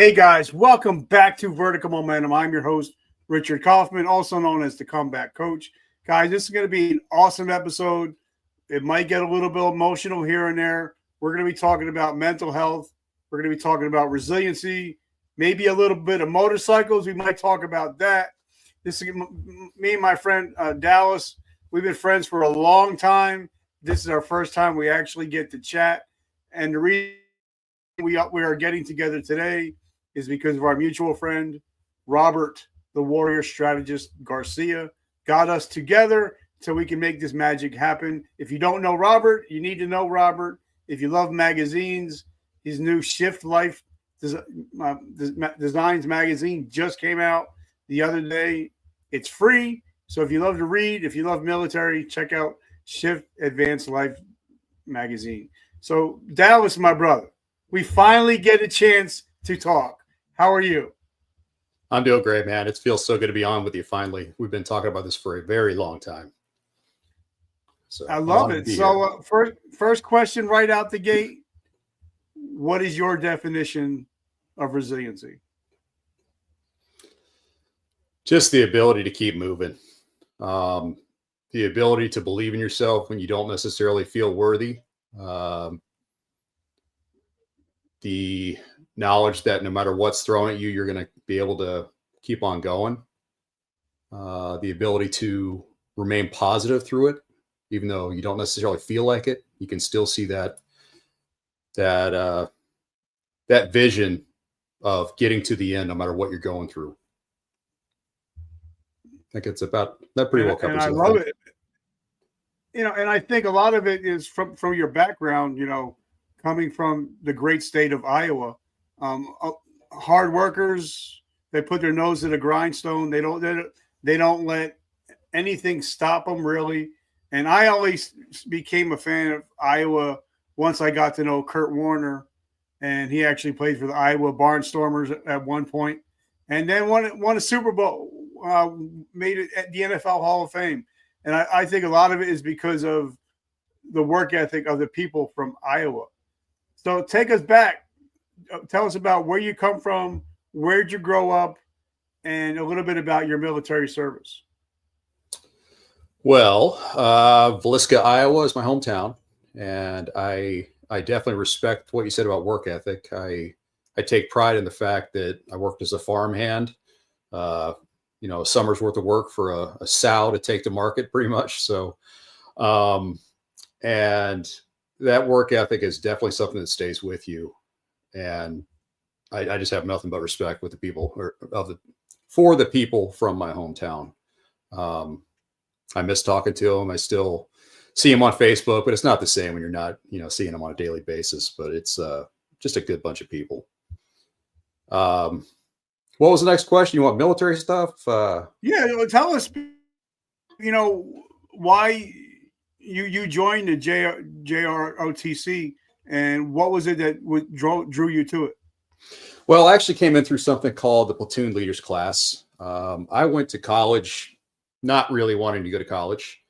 Hey guys, welcome back to Vertical Momentum. I'm your host, Richard Kaufman, also known as the Comeback Coach. Guys, this is going to be an awesome episode. It might get a little bit emotional here and there. We're going to be talking about mental health. We're going to be talking about resiliency, maybe a little bit of motorcycles. We might talk about that. This is me and my friend Dallas. We've been friends for a long time. This is our first time we actually get to chat. And the reason we are getting together today is because of our mutual friend, Robert, the Warrior Strategist Garcia, got us together so we can make this magic happen. If you don't know Robert, you need to know Robert. If you love magazines, his new Shift Life Designs magazine just came out the other day. It's free. So if you love to read, if you love military, check out Shift Advanced Life magazine. So Dallas, my brother, we finally get a chance to talk. How are you? I'm doing great, man. It feels so good to be on with you finally. We've been talking about this for a very long time. So I love it. So first question right out the gate. What is your definition of resiliency? Just the ability to keep moving. The ability to believe in yourself when you don't necessarily feel worthy. The knowledge that no matter what's thrown at you, you're going to be able to keep on going. The ability to remain positive through it, even though you don't necessarily feel like it. You can still see that vision of getting to the end, no matter what you're going through. I think it's about that pretty well covers it. And I love it. You know, and I think a lot of it is from your background, you know, coming from the great state of Iowa. Hard workers, they put their nose to the grindstone. They don't let anything stop them, really. And I always became a fan of Iowa once I got to know Kurt Warner, and he actually played for the Iowa Barnstormers at one point, and then won a Super Bowl, made it at the NFL Hall of Fame. And I think a lot of it is because of the work ethic of the people from Iowa. So take us back. Tell us about where you come from, where'd you grow up, and a little bit about your military service. Well, Villisca, Iowa is my hometown, and I definitely respect what you said about work ethic. I take pride in the fact that I worked as a farmhand, a summer's worth of work for a sow to take to market pretty much. So, and that work ethic is definitely something that stays with you. And I just have nothing but respect with the people for the people from my hometown. I miss talking to them. I still see them on Facebook, but it's not the same when you're not, seeing them on a daily basis, but it's just a good bunch of people. What was the next question? You want military stuff? Yeah. Tell us, why you joined the JROTC, and what was it that drew you to it? Well, I actually came in through something called the Platoon Leaders Class. I went to college not really wanting to go to college.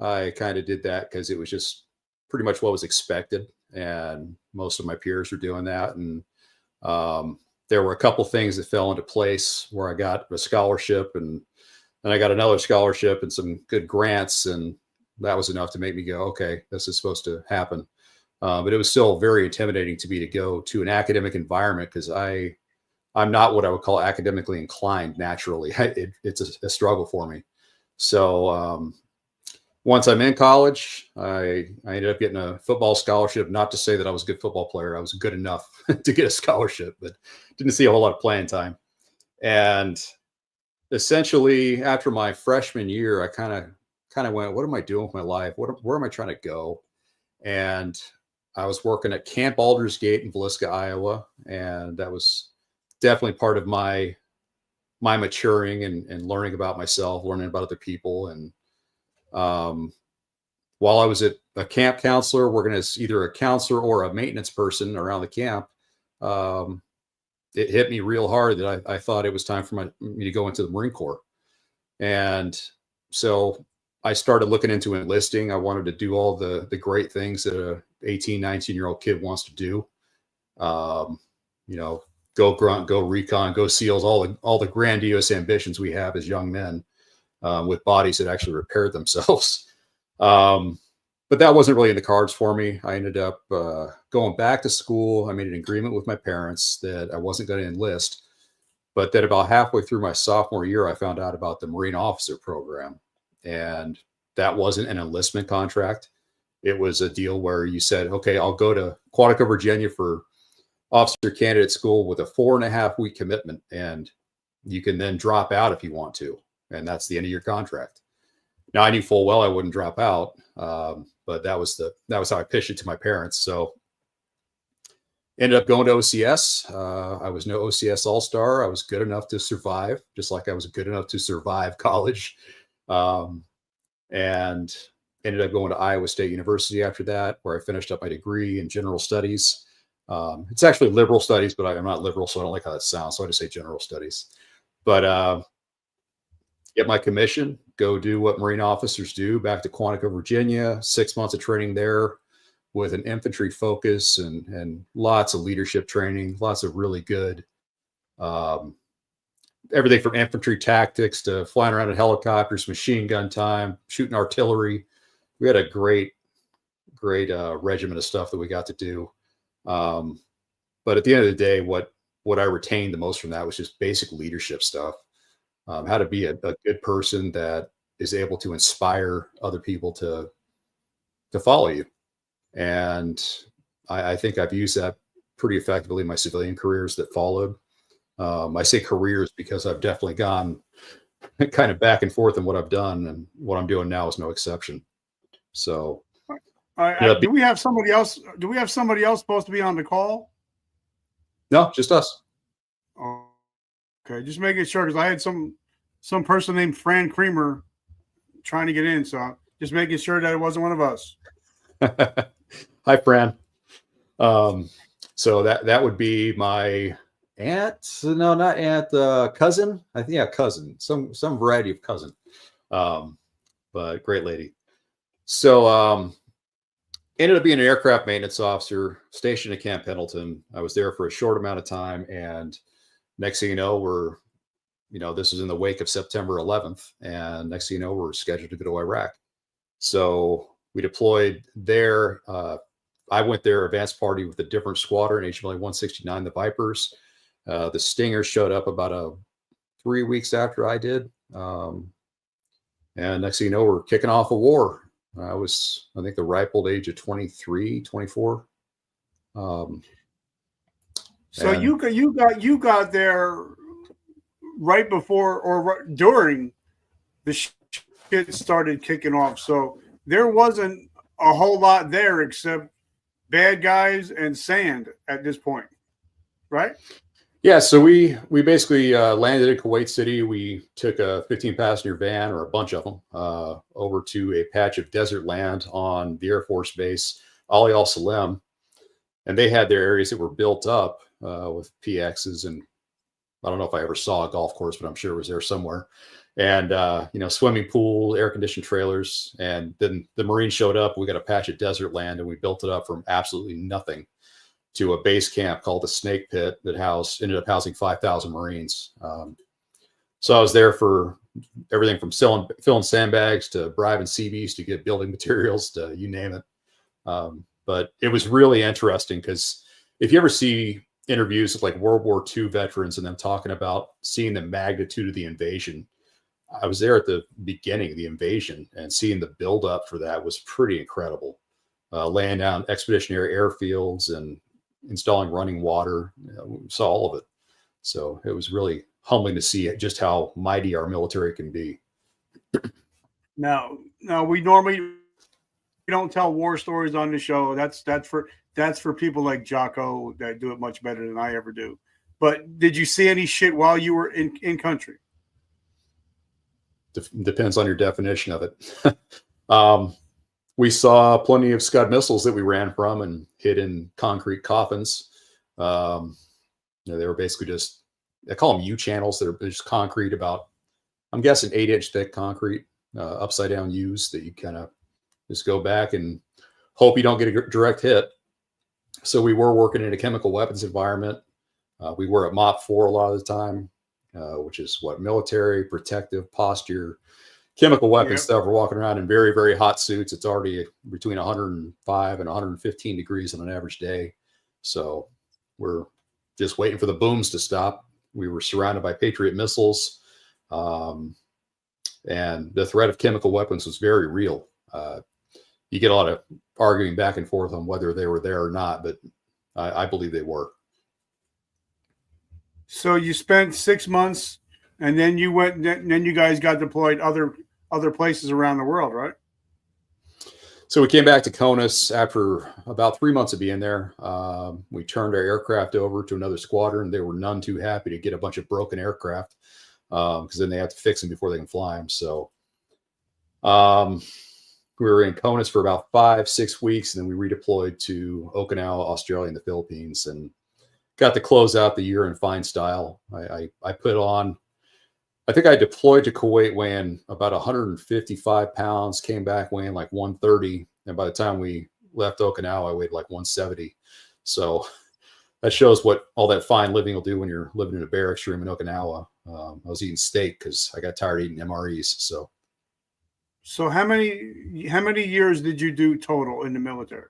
I kind of did that because it was just pretty much what was expected, and most of my peers were doing that. And there were a couple things that fell into place where I got a scholarship, and then I got another scholarship and some good grants, and that was enough to make me go, okay, this is supposed to happen. But it was still very intimidating to me to go to an academic environment because I'm not what I would call academically inclined naturally. It's a struggle for me. So once I'm in college, I ended up getting a football scholarship. Not to say that I was a good football player. I was good enough to get a scholarship, but didn't see a whole lot of playing time. And essentially, after my freshman year, I kind of went, what am I doing with my life? Where am I trying to go? And I was working at Camp Aldersgate in Villisca, Iowa, and that was definitely part of my maturing and learning about myself, learning about other people. And while I was at a camp counselor, working as either a counselor or a maintenance person around the camp, it hit me real hard that I thought it was time for me to go into the Marine Corps. And so I started looking into enlisting. I wanted to do all the great things that a 18, 19-year-old kid wants to do. go grunt, go recon, go SEALs, all the grandiose ambitions we have as young men with bodies that actually repaired themselves. But that wasn't really in the cards for me. I ended up going back to school. I made an agreement with my parents that I wasn't going to enlist, but that about halfway through my sophomore year, I found out about the Marine Officer Program. And that wasn't an enlistment contract. It was a deal where you said, okay, I'll go to Quantico, Virginia for officer candidate school with a 4.5-week commitment. And you can then drop out if you want to. And that's the end of your contract. Now, I knew full well I wouldn't drop out, but that was how I pitched it to my parents. So ended up going to OCS. I was no OCS All-Star. I was good enough to survive, just like I was good enough to survive college. And ended up going to Iowa State University after that, where I finished up my degree in general studies. It's actually liberal studies, but I'm not liberal, so I don't like how that sounds. So I just say general studies. But get my commission, go do what Marine officers do, back to Quantico, Virginia, 6 months of training there with an infantry focus and lots of leadership training, lots of really good, everything from infantry tactics to flying around in helicopters, machine gun time, shooting artillery. We had a great regimen of stuff that we got to do. But at the end of the day, what I retained the most from that was just basic leadership stuff. How to be a good person that is able to inspire other people to follow you. And I think I've used that pretty effectively in my civilian careers that followed. I say careers because I've definitely gone kind of back and forth in what I've done, and what I'm doing now is no exception. So do we have somebody else? Do we have somebody else supposed to be on the call? No, just us. Okay, just making sure, because I had some person named Fran Creamer trying to get in, so just making sure that it wasn't one of us. Hi, Fran. So that would be my aunt. No, not aunt. Cousin. I think cousin. Some variety of cousin. But great lady. So ended up being an aircraft maintenance officer stationed at Camp Pendleton. I was there for a short amount of time, and next thing you know, this is in the wake of September 11th, and next thing you know, we're scheduled to go to Iraq. So we deployed there. I went there advanced party with a different squadron, HMLA 169, the Vipers. The Stingers showed up about 3 weeks after I did. And next thing you know, we're kicking off a war. I think the ripe old age of 23, 24. So you got there right before or during the shit started kicking off. So there wasn't a whole lot there except bad guys and sand at this point, right? Yeah. So we basically landed in Kuwait City. We took a 15-passenger van, or a bunch of them, over to a patch of desert land on the Air Force Base, Ali Al Salem, and they had their areas that were built up with PXs, and I don't know if I ever saw a golf course, but I'm sure it was there somewhere. And swimming pool, air-conditioned trailers, and then the Marines showed up. We got a patch of desert land, and we built it up from absolutely nothing to a base camp called the Snake Pit that ended up housing 5,000 Marines. So I was there for everything from filling sandbags to bribing CBs to get building materials to you name it. But it was really interesting because if you ever see interviews with like World War II veterans and them talking about seeing the magnitude of the invasion, I was there at the beginning of the invasion, and seeing the buildup for that was pretty incredible. Laying down expeditionary airfields and installing running water, we saw all of it. So it was really humbling to see just how mighty our military can be. Now we normally don't tell war stories on the show. That's for people like Jocko that do it much better than I ever do. But did you see any shit while you were in country? Depends on your definition of it. We saw plenty of Scud missiles that we ran from and hid in concrete coffins. They were basically just, I call them U-channels. They're just concrete about, I'm guessing 8-inch thick concrete, upside down U's that you kind of just go back and hope you don't get a direct hit. So we were working in a chemical weapons environment. We were at MOP 4 a lot of the time, which is military, protective, posture, chemical weapon Yep. stuff. We're walking around in very, very hot suits. It's already between 105 and 115 degrees on an average day. So we're just waiting for the booms to stop. We were surrounded by Patriot missiles. And the threat of chemical weapons was very real. You get a lot of arguing back and forth on whether they were there or not, but I believe they were. So you spent 6 months, and then you went. Then you guys got deployed other places around the world, right? So we came back to CONUS after about 3 months of being there. We turned our aircraft over to another squadron. They were none too happy to get a bunch of broken aircraft because then they have to fix them before they can fly them. So we were in CONUS for about 5-6 weeks, and then we redeployed to Okinawa, Australia, and the Philippines, and got to close out the year in fine style. I put on, I think I deployed to Kuwait weighing about 155 pounds, came back weighing like 130. And by the time we left Okinawa, I weighed like 170. So that shows what all that fine living will do when you're living in a barracks room in Okinawa. I was eating steak because I got tired of eating MREs. So how many years did you do total in the military?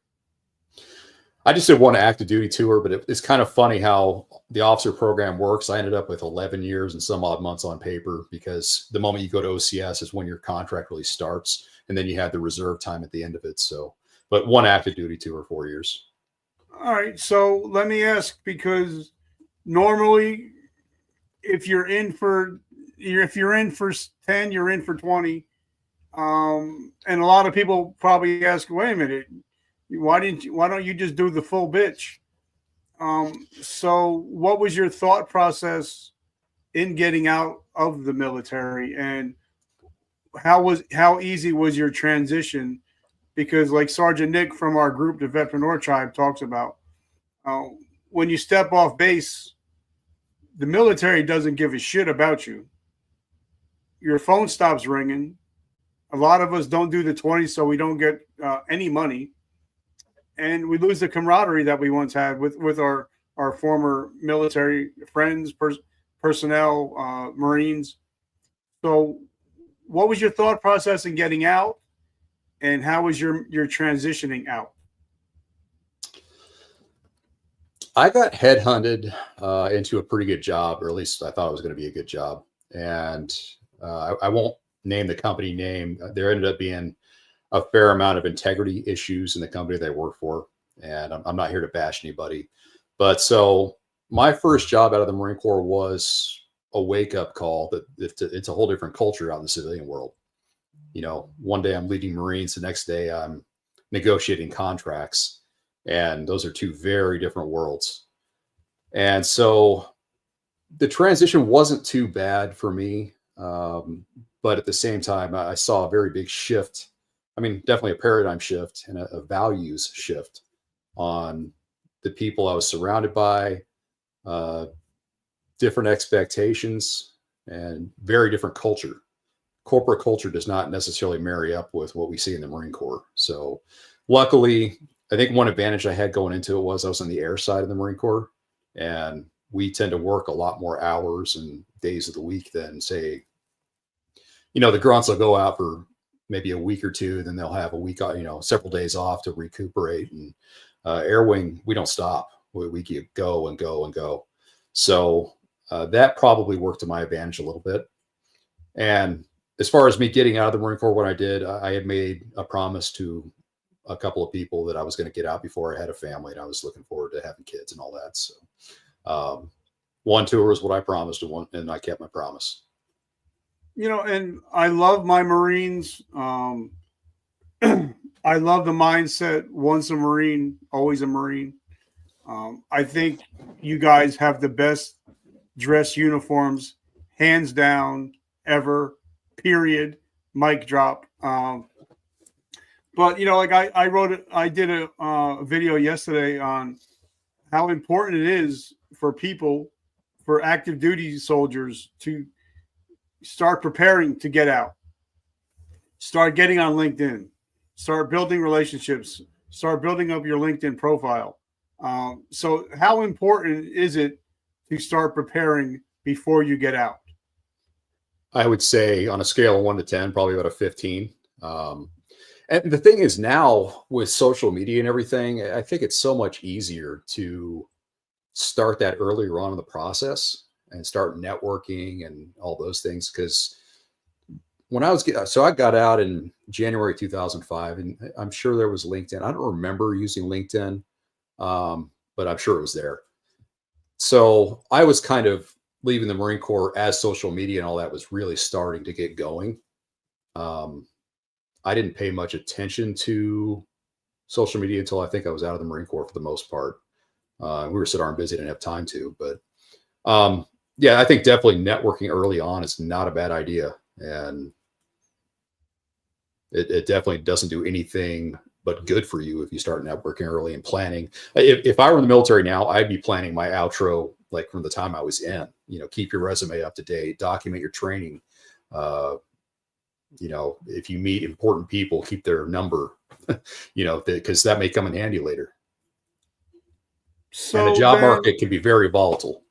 I just did one active duty tour, but it's kind of funny how the officer program works. I ended up with 11 years and some odd months on paper because the moment you go to OCS is when your contract really starts. And then you have the reserve time at the end of it. So, but one active duty tour, 4 years. All right. So let me ask, because normally if you're in for 10, you're in for 20. And a lot of people probably ask, wait a minute, why don't you just do the full bitch? So what was your thought process in getting out of the military, and how easy was your transition? Because like Sergeant Nick from our group, the Veteran Tribe, talks about, when you step off base, the military doesn't give a shit about you. Your phone stops ringing. A lot of us don't do the 20, so we don't get any money. And we lose the camaraderie that we once had with our former military friends, personnel, Marines. So what was your thought process in getting out, and how was your transitioning out? I got headhunted into a pretty good job, or at least I thought it was going to be a good job. And I won't name the company name. There ended up being a fair amount of integrity issues in the company that I work for. And I'm not here to bash anybody. But so my first job out of the Marine Corps was a wake-up call that it's a whole different culture out in the civilian world. You know, one day I'm leading Marines, the next day I'm negotiating contracts. And those are two very different worlds. And so the transition wasn't too bad for me. But at the same time, I saw a very big shift. I mean, definitely a paradigm shift and a values shift on the people I was surrounded by, different expectations, and very different culture. Corporate culture does not necessarily marry up with what we see in the Marine Corps. So luckily, I think one advantage I had going into it was I was on the air side of the Marine Corps, and we tend to work a lot more hours and days of the week than, say, you know, the grunts will go out for maybe a week or two, then they'll have a week, you know, several days off to recuperate. And air wing, we don't stop. We keep go and go and go. So that probably worked to my advantage a little bit. And as far as me getting out of the Marine Corps, what I did, I had made a promise to a couple of people that I was going to get out before I had a family, and I was looking forward to having kids and all that. So one tour is what I promised, and I kept my promise. You know, and I love my Marines. I love the mindset. Once a Marine, always a Marine. I think you guys have the best dress uniforms, hands down, ever, period, mic drop. But, you know, like I did a video yesterday on how important it is for people, for active duty soldiers, to start preparing to get out, start getting on LinkedIn, start building relationships, start building up your LinkedIn profile. So how important is it to start preparing before you get out? I would say on a scale of 1 to 10, probably about a 15. And the thing is now with social media and everything, I think it's so much easier to start that earlier on in the process and start networking and all those things. Because when I got out in January 2005, and I'm sure there was LinkedIn. I don't remember using LinkedIn, but I'm sure it was there. So I was kind of leaving the Marine Corps as social media and all that was really starting to get going. I didn't pay much attention to social media until I think I was out of the Marine Corps for the most part. We were so darn busy, didn't have time to. But yeah, I think definitely networking early on is not a bad idea. And it definitely doesn't do anything but good for you if you start networking early and planning. If I were in the military now, I'd be planning my outro like from the time I was in. Keep your resume up to date, document your training. If you meet important people, keep their number, because that may come in handy later. So and the job market can be very volatile.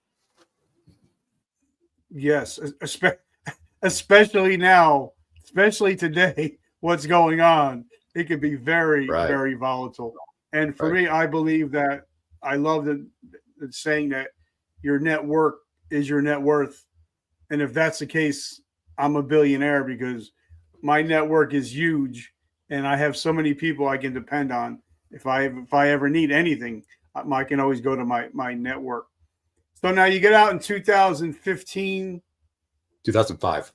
Yes, especially now, especially today, what's going on, it could be very, very volatile. And for me, I believe that I love the saying that your network is your net worth. And if that's the case, I'm a billionaire because my network is huge and I have so many people I can depend on. If I ever need anything, I can always go to my network. So now you get out in 2015. 2005.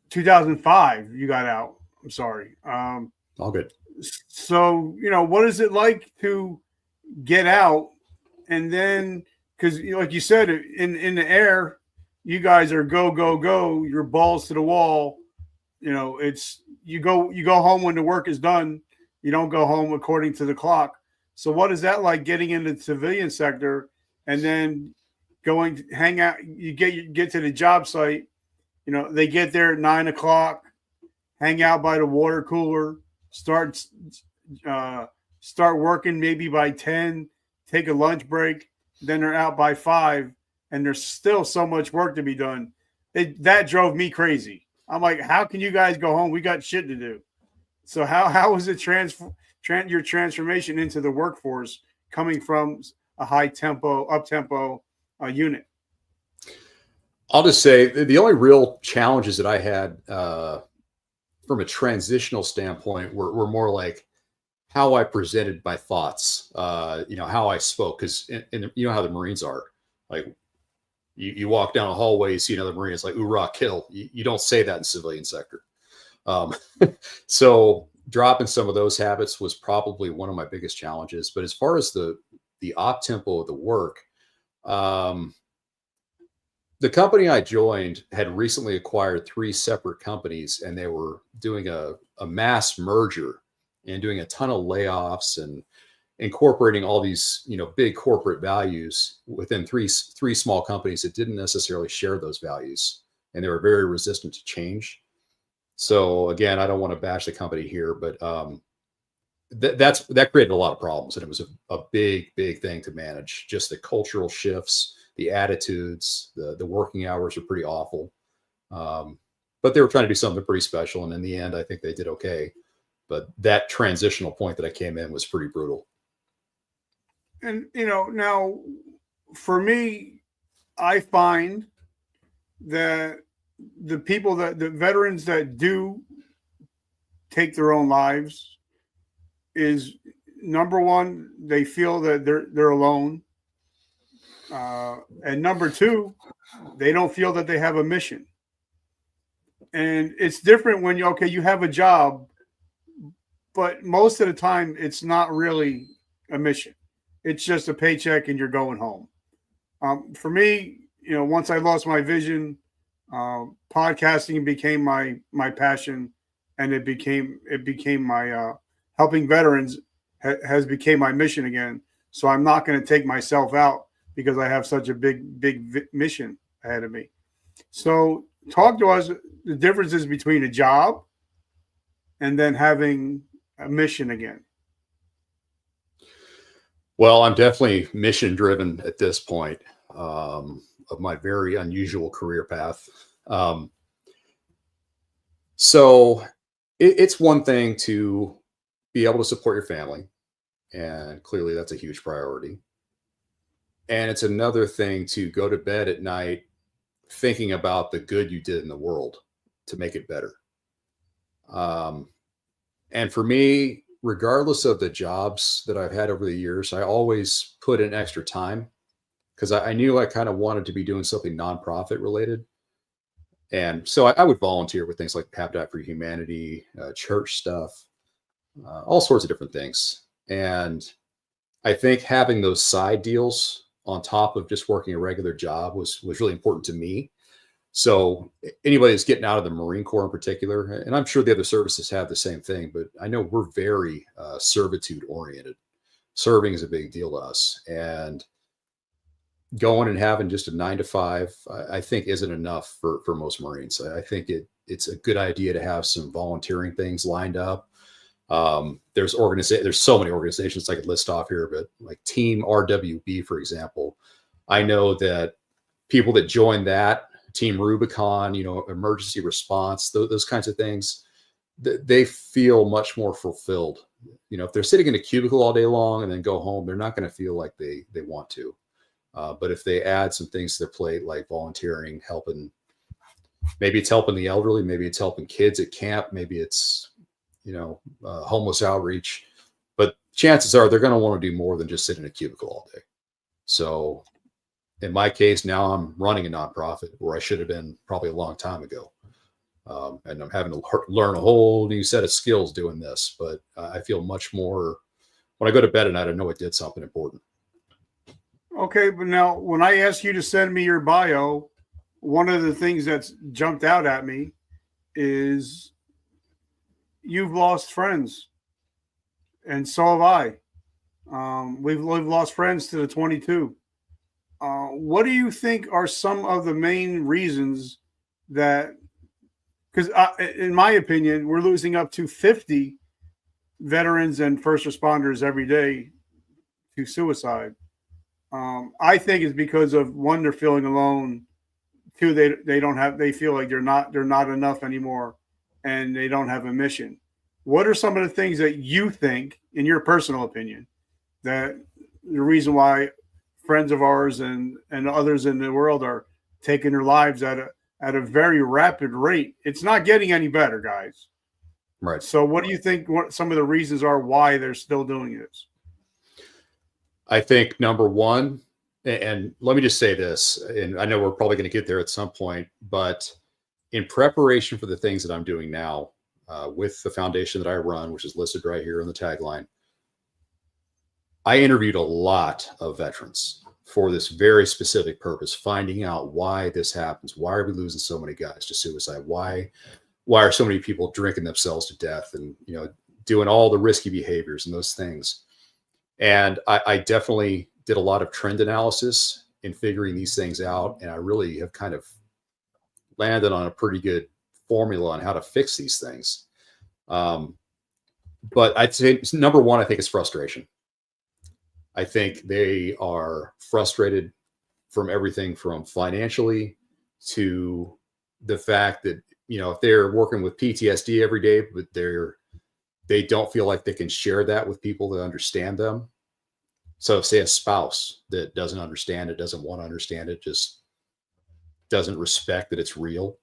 2005, you got out. I'm sorry. All good. So, what is it like to get out? And then, because like you said, in the air, you guys are go, go, go. You're balls to the wall. It's you go home when the work is done. You don't go home according to the clock. So what is that like getting into the civilian sector and then going to hang out? You get to the job site. They get there at 9 o'clock, hang out by the water cooler, start working maybe by 10, take a lunch break. Then they're out by 5, and there's still so much work to be done. That drove me crazy. I'm like, how can you guys go home? We got shit to do. So how was it your transformation into the workforce coming from a up-tempo unit? I'll just say the only real challenges that I had from a transitional standpoint were more like how I presented my thoughts, how I spoke. Because how the Marines are. Like you walk down a hallway, you see another Marine, it's like, "Oorah, kill." You don't say that in civilian sector. So dropping some of those habits was probably one of my biggest challenges. But as far as the op tempo of the work, the company I joined had recently acquired 3 separate companies, and they were doing a mass merger and doing a ton of layoffs and incorporating all these, big corporate values within three small companies that didn't necessarily share those values. And they were very resistant to change. So again, I don't want to bash the company here, but that created a lot of problems. And it was a big, big thing to manage. Just the cultural shifts, the attitudes, the working hours are pretty awful. But they were trying to do something pretty special. And in the end, I think they did okay. But that transitional point that I came in was pretty brutal. And, now for me, I find that the veterans that do take their own lives is, number one, they feel that they're alone. And number two, they don't feel that they have a mission. And it's different when you have a job, but most of the time it's not really a mission. It's just a paycheck and you're going home. For me, once I lost my vision, podcasting became my passion, and it became my helping veterans has became my mission again. So I'm not going to take myself out because I have such a big mission ahead of me. So talk to us the differences between a job and then having a mission again. Well, I'm definitely mission driven at this point. of my very unusual career path. So it's one thing to be able to support your family, and clearly that's a huge priority. And it's another thing to go to bed at night thinking about the good you did in the world to make it better. And for me, regardless of the jobs that I've had over the years, I always put in extra time because I knew I kind of wanted to be doing something nonprofit related. And so I would volunteer with things like Habitat for Humanity, church stuff, all sorts of different things. And I think having those side deals on top of just working a regular job was really important to me. So anybody that's getting out of the Marine Corps in particular, and I'm sure the other services have the same thing, but I know we're very servitude oriented. Serving is a big deal to us. And going and having just a 9 to 5, I think isn't enough for most Marines. I think it's a good idea to have some volunteering things lined up. There's so many organizations I could list off here, but like Team RWB, for example, I know that people that join that, Team Rubicon, emergency response, those kinds of things, they feel much more fulfilled. If they're sitting in a cubicle all day long and then go home, they're not going to feel like they want to. But if they add some things to their plate, like volunteering, maybe it's helping the elderly, maybe it's helping kids at camp, maybe it's, homeless outreach, but chances are they're going to want to do more than just sit in a cubicle all day. So in my case, now I'm running a nonprofit where I should have been probably a long time ago. And I'm having to learn a whole new set of skills doing this, but I feel much more, when I go to bed at night, I know I did something important. Okay, but now when I asked you to send me your bio, one of the things that's jumped out at me is you've lost friends, and so have I. We've lost friends to the 22. What do you think are some of the main reasons that, because in my opinion, we're losing up to 50 veterans and first responders every day to suicide. I think it's because of, one, they're feeling alone. Two, they feel like they're not enough anymore, and they don't have a mission. What are some of the things that you think, in your personal opinion, that the reason why friends of ours and others in the world are taking their lives at a very rapid rate? It's not getting any better, guys. Right. So what do you think some of the reasons are why they're still doing this? I think number one, and let me just say this, and I know we're probably going to get there at some point, but in preparation for the things that I'm doing now with the foundation that I run, which is listed right here in the tagline, I interviewed a lot of veterans for this very specific purpose, finding out why this happens. Why are we losing so many guys to suicide? Why are so many people drinking themselves to death and, doing all the risky behaviors and those things? And I definitely did a lot of trend analysis in figuring these things out. And I really have kind of landed on a pretty good formula on how to fix these things. But I'd say number one, I think it's frustration. I think they are frustrated from everything from financially to the fact that, if they're working with PTSD every day, but they don't feel like they can share that with people that understand them. So say a spouse that doesn't understand it, doesn't want to understand it, just doesn't respect that it's real.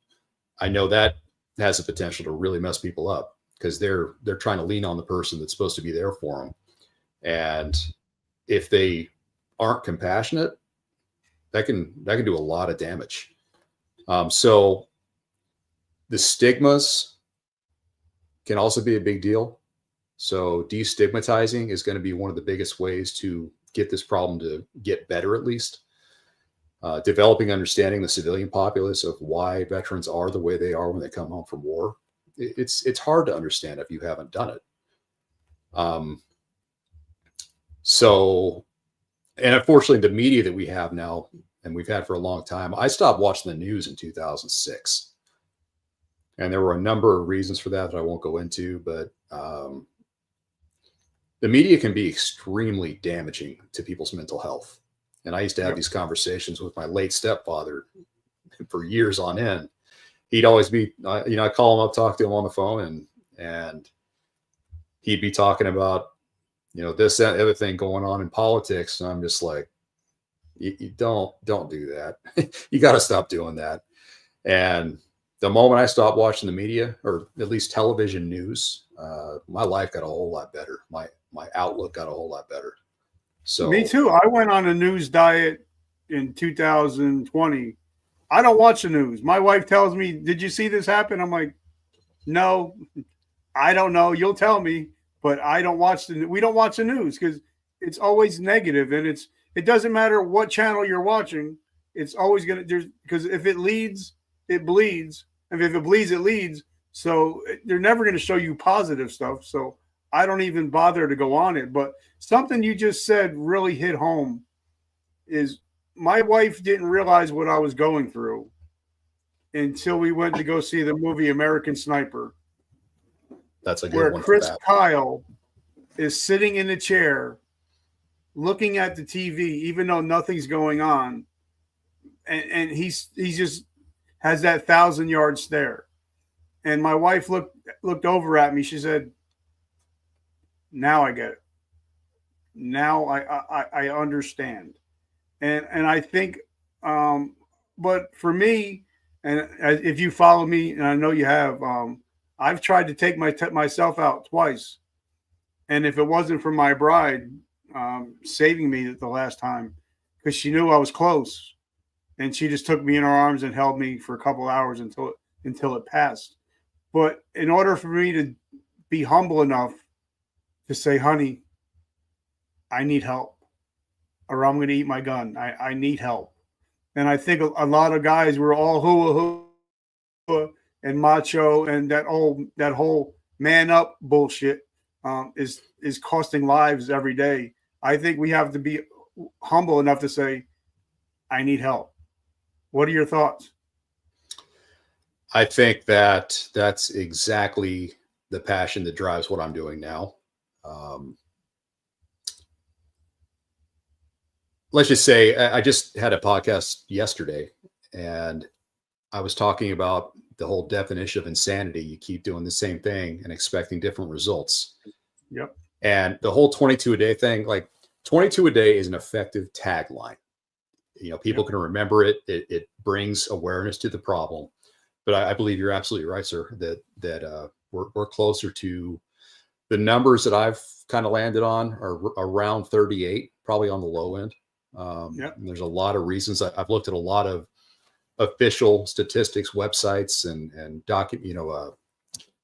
I know that has the potential to really mess people up because they're trying to lean on the person that's supposed to be there for them. And if they aren't compassionate, that can do a lot of damage. So the stigmas can also be a big deal. So destigmatizing is going to be one of the biggest ways to get this problem to get better, at least. Developing understanding the civilian populace of why veterans are the way they are when they come home from war. It's hard to understand if you haven't done it. So, and unfortunately, the media that we have now, and we've had for a long time, I stopped watching the news in 2006. And there were a number of reasons for that I won't go into, but the media can be extremely damaging to people's mental health. And I used to have these conversations with my late stepfather for years on end. He'd always be, I call him up, talk to him on the phone, and he'd be talking about, this, that, other thing going on in politics. And I'm just like, you don't do that. You got to stop doing that. And the moment I stopped watching the media, or at least television news, my life got a whole lot better. My outlook got a whole lot better. So me too. I went on a news diet in 2020. I don't watch the news. My wife tells me, "Did you see this happen?" I'm like, "No, I don't know. You'll tell me." But I don't watch we don't watch the news because it's always negative, and it doesn't matter what channel you're watching. It's always because if it leads, it bleeds, and if it bleeds, it leads. So they're never going to show you positive stuff. So I don't even bother to go on it. But something you just said really hit home is my wife didn't realize what I was going through until we went to go see the movie American Sniper. That's a good where one. Chris Kyle is sitting in the chair looking at the TV, even though nothing's going on. And he just has that 1,000-yard stare. And my wife looked over at me. She said, "Now I get it. Now I understand." And I think, but for me, and if you follow me, and I know you have, I've tried to take myself out twice. And if it wasn't for my bride saving me the last time, because she knew I was close, and she just took me in her arms and held me for a couple hours until it passed. But in order for me to be humble enough to say, "Honey, I need help, or I'm going to eat my gun. I need help." And I think a lot of guys were all hoo and macho, and that whole man up bullshit is costing lives every day. I think we have to be humble enough to say, "I need help." What are your thoughts? I think that's exactly the passion that drives what I'm doing now. Let's just say I just had a podcast yesterday, and I was talking about the whole definition of insanity. You keep doing the same thing and expecting different results. Yep. And the whole 22 a day thing, like 22 a day is an effective tagline. People can remember it. It brings awareness to the problem. But I believe you're absolutely right, sir, that we're closer to the numbers that I've kind of landed on are around 38, probably on the low end. There's a lot of reasons. I've looked at a lot of official statistics websites and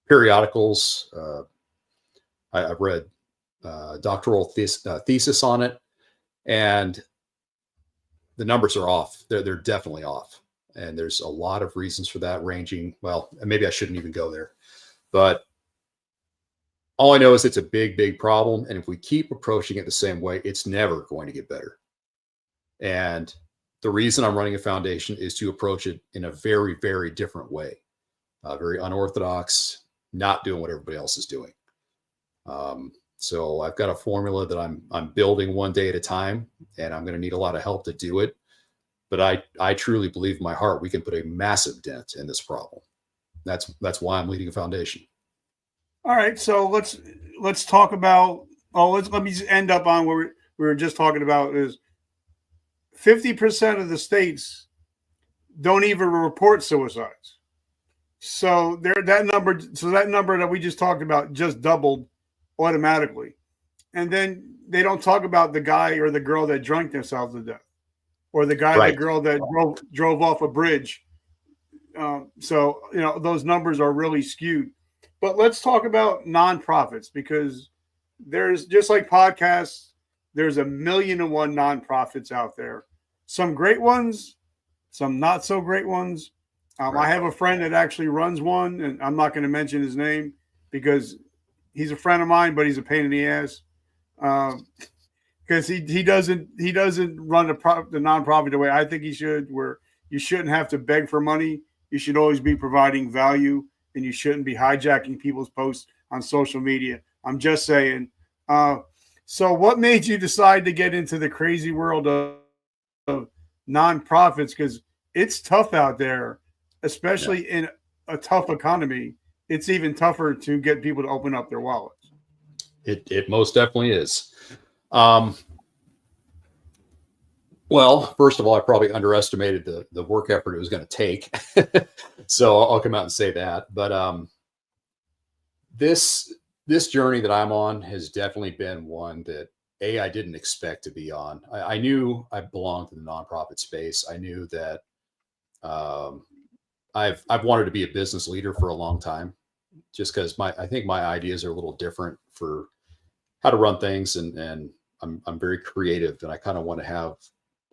periodicals. I've read doctoral thesis on it, and the numbers are off. They're definitely off. And there's a lot of reasons for that, ranging, well, maybe I shouldn't even go there, but all I know is it's a big, big problem. And if we keep approaching it the same way, it's never going to get better. And the reason I'm running a foundation is to approach it in a very, very different way, very unorthodox, not doing what everybody else is doing. So I've got a formula that I'm building one day at a time, and I'm going to need a lot of help to do it. But I truly believe in my heart we can put a massive dent in this problem. That's why I'm leading a foundation. All right, so let's talk about. Let me just end up on where we were just talking about is 50% of the states don't even report suicides. So that number that we just talked about just doubled automatically. And then they don't talk about the guy or the girl that drank themselves to death, or the guy, the girl that drove off a bridge. So those numbers are really skewed. But let's talk about nonprofits, because there's, just like podcasts, there's 1,000,001 nonprofits out there. Some great ones, some not so great ones. I have a friend that actually runs one, and I'm not going to mention his name because he's a friend of mine, but he's a pain in the ass. Because he doesn't run the nonprofit the way I think he should, where you shouldn't have to beg for money. You should always be providing value, and you shouldn't be hijacking people's posts on social media. I'm just saying. So what made you decide to get into the crazy world of of nonprofits, because it's tough out there, especially in a tough economy. It's even tougher to get people to open up their wallets. It most definitely is. Well, first of all, I probably underestimated the work effort it was going to take. So I'll come out and say that. But this journey that I'm on has definitely been one that I didn't expect to be on. I knew I belonged to the nonprofit space. I knew that I've wanted to be a business leader for a long time, just because I think my ideas are a little different for how to run things, and I'm very creative, and I kind of want to have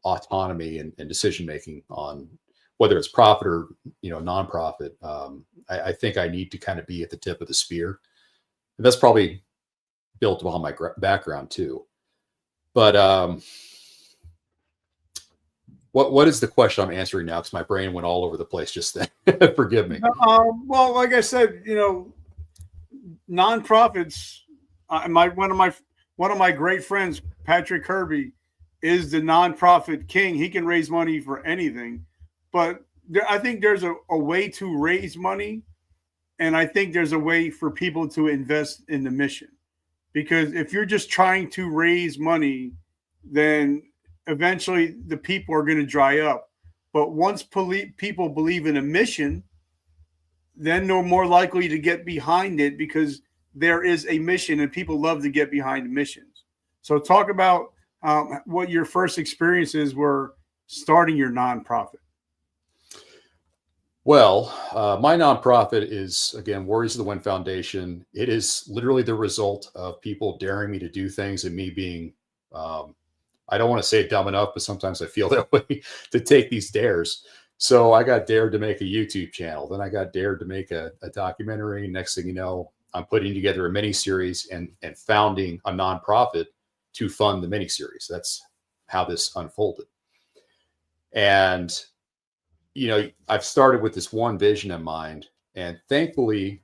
autonomy and decision making on whether it's profit or nonprofit. I think I need to kind of be at the tip of the spear, and that's probably built upon my background too. But what is the question I'm answering now? Because my brain went all over the place just then. Forgive me. Well, like I said, nonprofits. One of my great friends, Patrick Kirby, is the nonprofit king. He can raise money for anything, but I think there's a way to raise money, and I think there's a way for people to invest in the mission. Because if you're just trying to raise money, then eventually the people are going to dry up. But once people believe in a mission, then they're more likely to get behind it, because there is a mission and people love to get behind missions. So talk about what your first experiences were starting your nonprofit. Well, my nonprofit is, again, Warriors of the Wind Foundation. It is literally the result of people daring me to do things, and me being, I don't want to say dumb enough, but sometimes I feel that way, to take these dares. So I got dared to make a YouTube channel. Then I got dared to make a documentary. Next thing you know, I'm putting together a miniseries and founding a nonprofit to fund the miniseries. That's how this unfolded. And I've started with this one vision in mind, and thankfully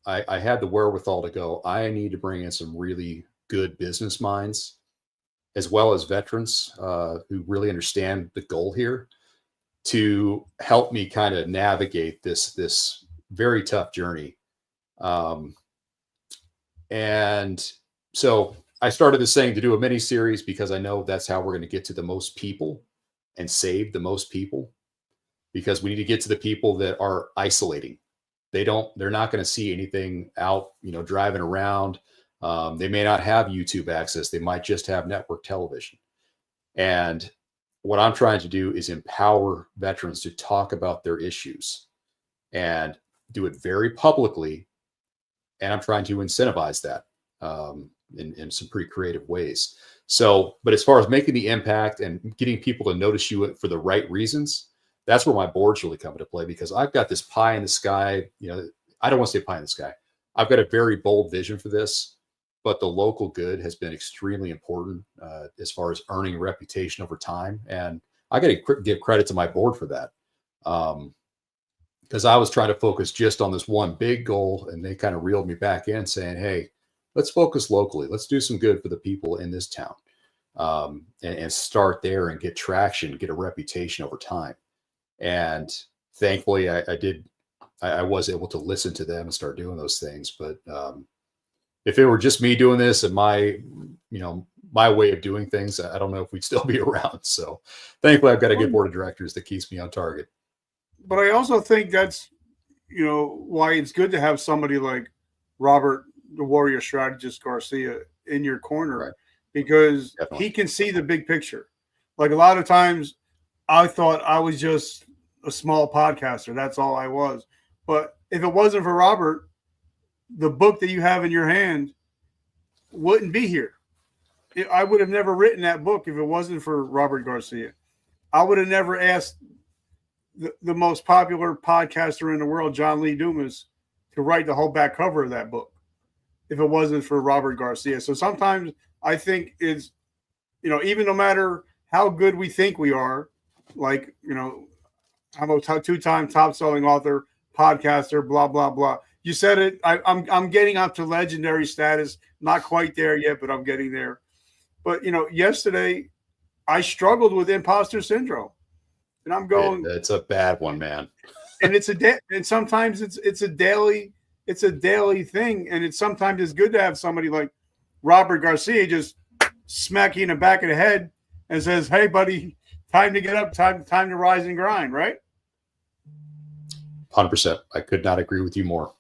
I had the wherewithal to go, I need to bring in some really good business minds, as well as veterans who really understand the goal here, to help me kind of navigate this very tough journey. And so I started this thing to do a mini series, because I know that's how we're going to get to the most people and save the most people, because we need to get to the people that are isolating. They're not going to see anything out, driving around. They may not have YouTube access. They might just have network television. And what I'm trying to do is empower veterans to talk about their issues and do it very publicly. And I'm trying to incentivize that in some pretty creative ways. So, but as far as making the impact and getting people to notice you for the right reasons, that's where my boards really come into play, because I've got this pie in the sky. I don't want to say pie in the sky. I've got a very bold vision for this, but the local good has been extremely important as far as earning a reputation over time. And I got to give credit to my board for that. Because I was trying to focus just on this one big goal, and they kind of reeled me back in, saying, hey, let's focus locally. Let's do some good for the people in this town, and start there and get traction, get a reputation over time. And thankfully I was able to listen to them and start doing those things. But if it were just me doing this and my way of doing things, I don't know if we'd still be around. So thankfully I've got a good board of directors that keeps me on target. But I also think that's, why it's good to have somebody like Robert, the Warrior Strategist Garcia, in your corner, right? Because Definitely. He can see the big picture. Like, a lot of times I thought I was just a small podcaster. That's all I was. But if it wasn't for Robert, the book that you have in your hand wouldn't be here. I would have never written that book if it wasn't for Robert Garcia. I would have never asked the most popular podcaster in the world, John Lee Dumas, to write the whole back cover of that book if it wasn't for Robert Garcia. So sometimes I think it's, even no matter how good we think we are, like, I'm a two-time top-selling author, podcaster, blah, blah, blah. You said it. I'm getting up to legendary status. Not quite there yet, but I'm getting there. But, yesterday I struggled with imposter syndrome, and I'm going. It's a bad one, man. And and sometimes it's a daily thing, and sometimes it's good to have somebody like Robert Garcia just smack you in the back of the head and says, "Hey, buddy, time to get up, time to rise and grind." Right? 100%. I could not agree with you more.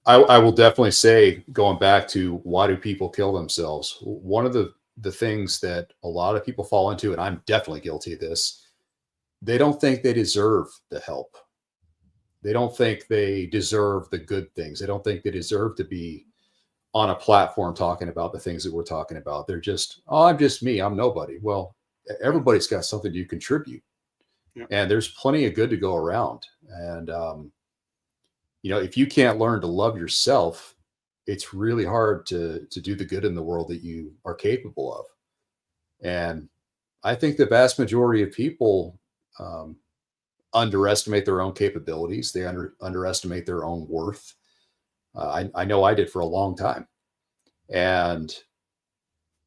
I will definitely say, going back to why do people kill themselves? One of the things that a lot of people fall into, and I'm definitely guilty of this, they don't think they deserve the help. They don't think they deserve the good things. They don't think they deserve to be on a platform talking about the things that we're talking about. They're just, oh, I'm just me. I'm nobody. Well, everybody's got something to contribute. Yeah. And there's plenty of good to go around. And, if you can't learn to love yourself, it's really hard to do the good in the world that you are capable of. And I think the vast majority of people underestimate their own capabilities. They underestimate their own worth. I know I did for a long time. And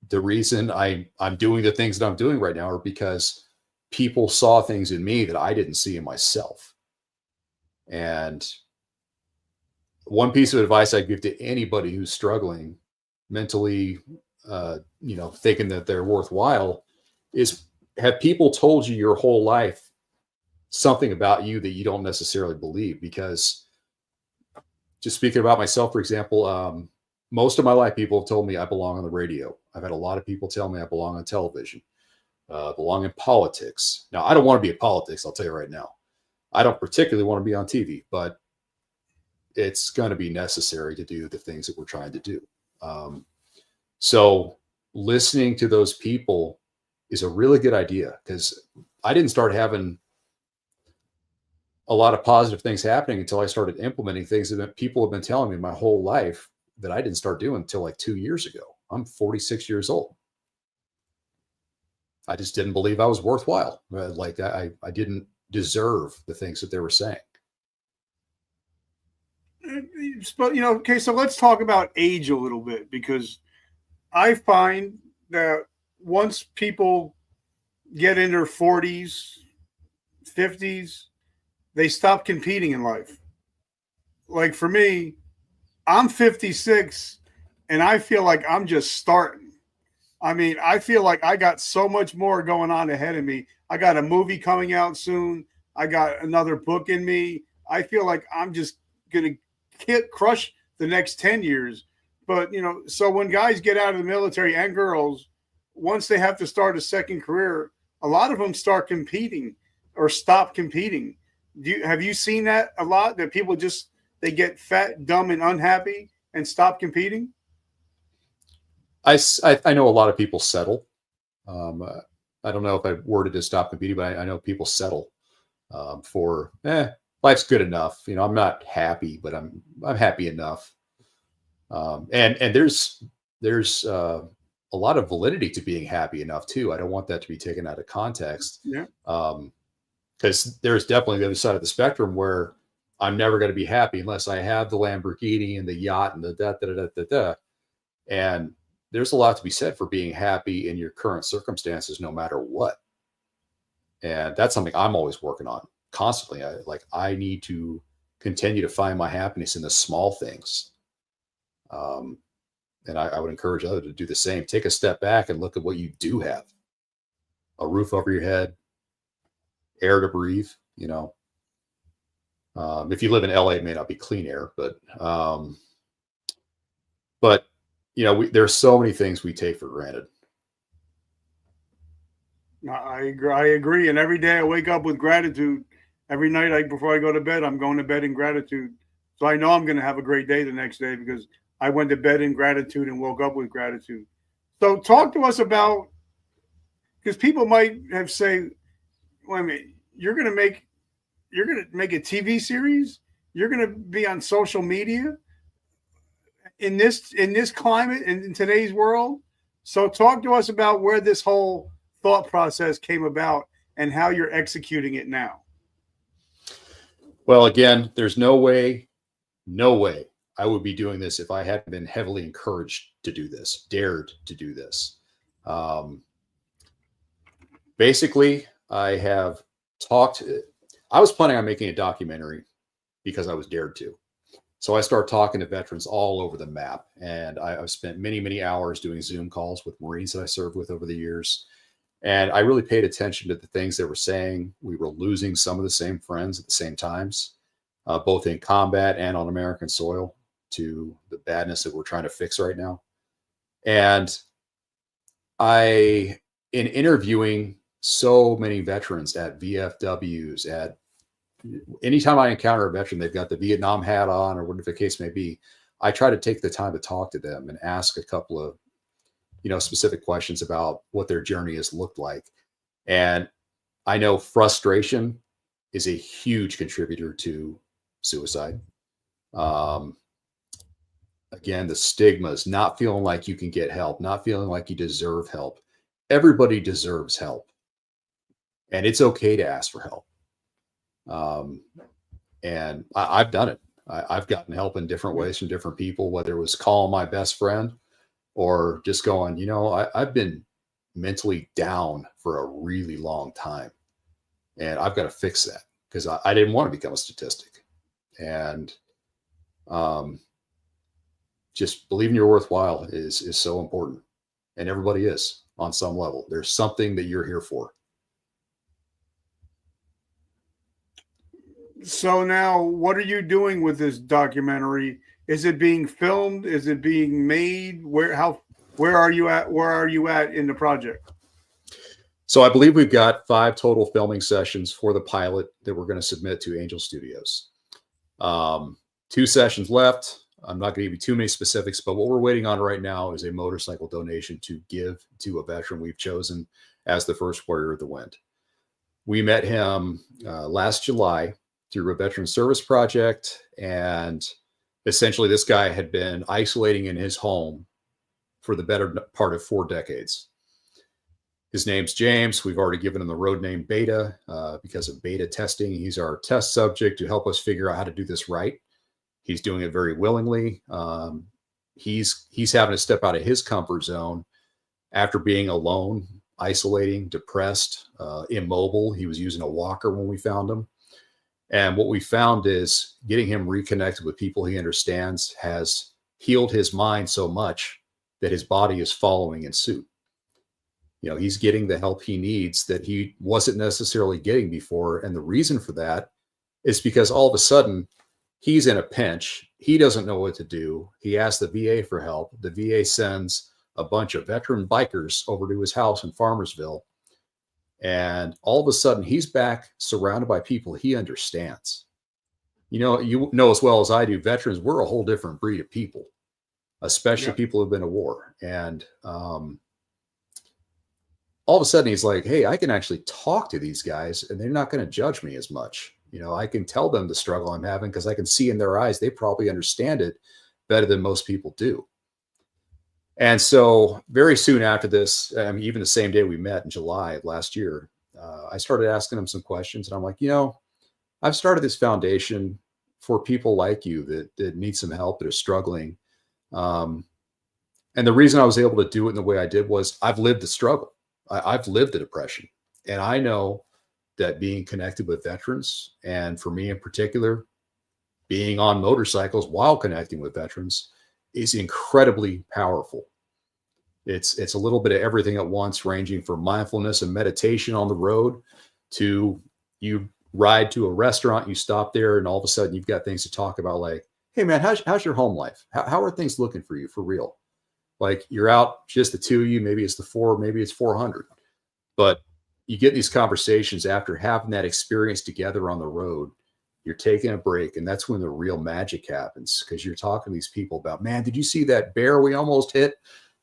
the reason I'm doing the things that I'm doing right now are because people saw things in me that I didn't see in myself. And one piece of advice I give to anybody who's struggling mentally, thinking that they're worthwhile, is have people told you your whole life something about you that you don't necessarily believe? Because just speaking about myself, for example, most of my life, people have told me I belong on the radio. I've had a lot of people tell me I belong on television, belong in politics. Now, I don't want to be in politics. I'll tell you right now. I don't particularly want to be on TV, but it's going to be necessary to do the things that we're trying to do. So listening to those people is a really good idea, because I didn't start having a lot of positive things happening until I started implementing things that people have been telling me my whole life that I didn't start doing until like 2 years ago. I'm 46 years old. I just didn't believe I was worthwhile. Like I didn't deserve the things that they were saying. But, okay, so let's talk about age a little bit, because I find that once people get in their 40s, 50s, they stop competing in life. Like for me, I'm 56 and I feel like I'm just starting. I mean, I feel like I got so much more going on ahead of me. I got a movie coming out soon. I got another book in me. I feel like I'm just going to crush the next 10 years. But, so when guys get out of the military, and girls, once they have to start a second career, a lot of them start competing or stop competing. Have you seen that a lot, that people they get fat, dumb, and unhappy and stop competing? I know a lot of people settle. I don't know if I worded to stop competing, but I know people settle for life's good enough. I'm not happy, but I'm happy enough. And there's a lot of validity to being happy enough too. I don't want that to be taken out of context. Yeah. Because there's definitely the other side of the spectrum where I'm never going to be happy unless I have the Lamborghini and the yacht and the da. And there's a lot to be said for being happy in your current circumstances, no matter what. And that's something I'm always working on constantly. I need to continue to find my happiness in the small things. And I would encourage others to do the same. Take a step back and look at what you do have. A roof over your head, air to breathe, if you live in LA, it may not be clean air, but there's so many things we take for granted. I agree. And every day I wake up with gratitude. Every night before I go to bed, I'm going to bed in gratitude. So I know I'm going to have a great day the next day because I went to bed in gratitude and woke up with gratitude. So talk to us about, because people might have say, wait a minute, you're going to make a TV series? You're going to be on social media in this climate and in today's world? So talk to us about where this whole thought process came about and how you're executing it now. Well, again, there's no way I would be doing this if I hadn't been heavily encouraged to do this, dared to do this. Basically, I was planning on making a documentary because I was dared to. So I started talking to veterans all over the map. And I've spent many, many hours doing Zoom calls with Marines that I served with over the years. And I really paid attention to the things they were saying. We were losing some of the same friends at the same times, both in combat and on American soil, to the badness that we're trying to fix right now. And in interviewing so many veterans at VFWs, anytime I encounter a veteran, they've got the Vietnam hat on or whatever the case may be, I try to take the time to talk to them and ask a couple of, specific questions about what their journey has looked like. And I know frustration is a huge contributor to suicide. Again, the stigmas, not feeling like you can get help, not feeling like you deserve help. Everybody deserves help. And it's okay to ask for help. And I've done it. I've gotten help in different ways from different people, whether it was calling my best friend or just going, I've been mentally down for a really long time and I've got to fix that because I didn't want to become a statistic. And just believing you're worthwhile is so important. And everybody is on some level. There's something that you're here for. So now, what are you doing with this documentary? Is it being filmed? Is it being made? Where are you at? Where are you at in the project? So I believe we've got 5 total filming sessions for the pilot that we're going to submit to Angel Studios. 2 sessions left. I'm not going to give you too many specifics, but what we're waiting on right now is a motorcycle donation to give to a veteran we've chosen as the first Warrior of the Wind. We met him last July through a veteran service project. And essentially this guy had been isolating in his home for the better part of 4 decades. His name's James. We've already given him the road name Beta because of beta testing. He's our test subject to help us figure out how to do this right. He's doing it very willingly. He's having to step out of his comfort zone after being alone, isolating, depressed, immobile. He was using a walker when we found him. And what we found is getting him reconnected with people he understands has healed his mind so much that his body is following in suit. He's getting the help he needs that he wasn't necessarily getting before. And the reason for that is because all of a sudden he's in a pinch. He doesn't know what to do. He asks the VA for help. The VA sends a bunch of veteran bikers over to his house in Farmersville. And all of a sudden he's back surrounded by people he understands. You know as well as I do, veterans, we're a whole different breed of people, especially people who've been to war. And all of a sudden he's like, hey, I can actually talk to these guys and they're not going to judge me as much. I can tell them the struggle I'm having because I can see in their eyes, they probably understand it better than most people do. And so very soon after this, even the same day we met in July of last year, I started asking him some questions. And I'm like, I've started this foundation for people like you that need some help, that are struggling. And the reason I was able to do it in the way I did was I've lived the struggle. I've lived the depression. And I know that being connected with veterans, and for me in particular, being on motorcycles while connecting with veterans, is incredibly powerful. It's a little bit of everything at once, ranging from mindfulness and meditation on the road to you ride to a restaurant, you stop there, and all of a sudden you've got things to talk about like, hey man, how's your home life? How are things looking for you for real? Like you're out, just the 2 of you, maybe it's the 4, maybe it's 400. But you get these conversations after having that experience together on the road. You're taking a break, and that's when the real magic happens, because you're talking to these people about, man, did you see that bear we almost hit?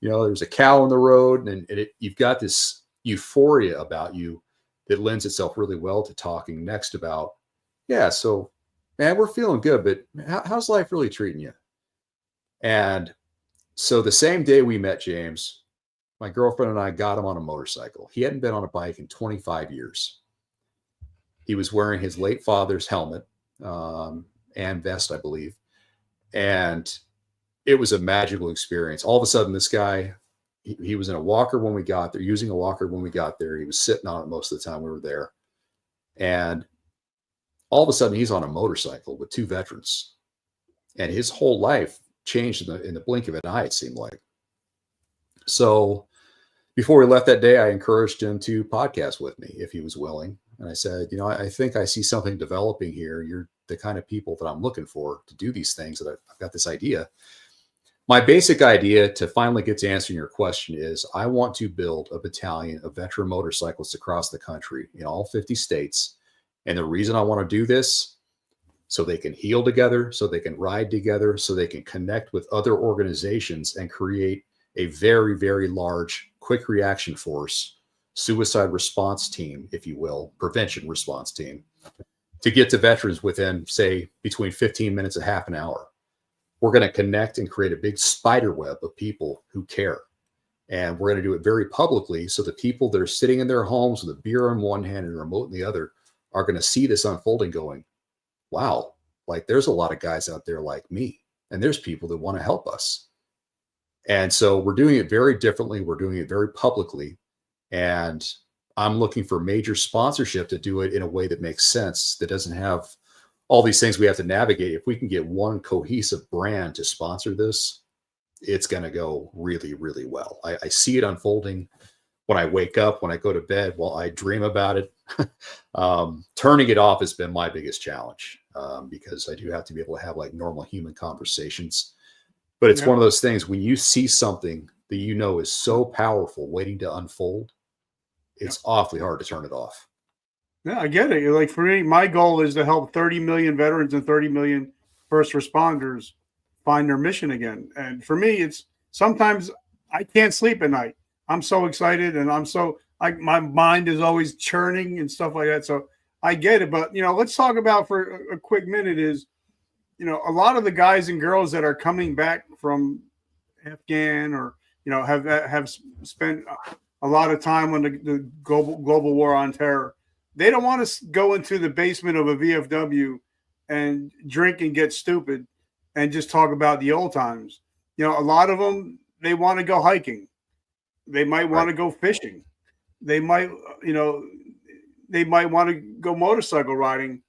There's a cow on the road, and you've got this euphoria about you that lends itself really well to talking next about, so, man, we're feeling good, but how's life really treating you? And so the same day we met James, my girlfriend and I got him on a motorcycle. He hadn't been on a bike in 25 years. He was wearing his late father's helmet and vest, I believe. And it was a magical experience. All of a sudden, this guy, he was in a walker when we got there, using a walker when we got there. He was sitting on it most of the time we were there. And all of a sudden he's on a motorcycle with 2 veterans, and his whole life changed in the blink of an eye, it seemed like. So before we left that day, I encouraged him to podcast with me if he was willing. And I said, I think I see something developing here. You're the kind of people that I'm looking for to do these things, that I've got this idea. My basic idea, to finally get to answering your question, is I want to build a battalion of veteran motorcyclists across the country in all 50 states. And the reason I want to do this, so they can heal together, so they can ride together, so they can connect with other organizations and create a very, very large quick reaction force, suicide response team, if you will, prevention response team, to get to veterans within, say, between 15 minutes and half an hour. We're going to connect and create a big spider web of people who care. And we're going to do it very publicly, so the people that are sitting in their homes with a beer in one hand and a remote in the other are going to see this unfolding going, wow, like there's a lot of guys out there like me, and there's people that want to help us. And so we're doing it very differently. We're doing it very publicly. And I'm looking for major sponsorship to do it in a way that makes sense, that doesn't have all these things we have to navigate. If we can get one cohesive brand to sponsor this, it's going to go really, really well. I see it unfolding when I wake up, when I go to bed, while I dream about it. Turning it off has been my biggest challenge, because I do have to be able to have like normal human conversations. But it's one of those things, when you see something that is so powerful waiting to unfold, it's awfully hard to turn it off. Yeah, I get it. Like for me, my goal is to help 30 million veterans and 30 million first responders find their mission again. And for me, it's sometimes I can't sleep at night. I'm so excited, and my mind is always churning and stuff like that. So I get it. But, let's talk about for a quick minute is, a lot of the guys and girls that are coming back from Afghan or, have spent a lot of time on the global war on terror. They don't want to go into the basement of a VFW and drink and get stupid and just talk about the old times. A lot of them, they want to go hiking. They might want to go fishing. They might, they might want to go motorcycle riding,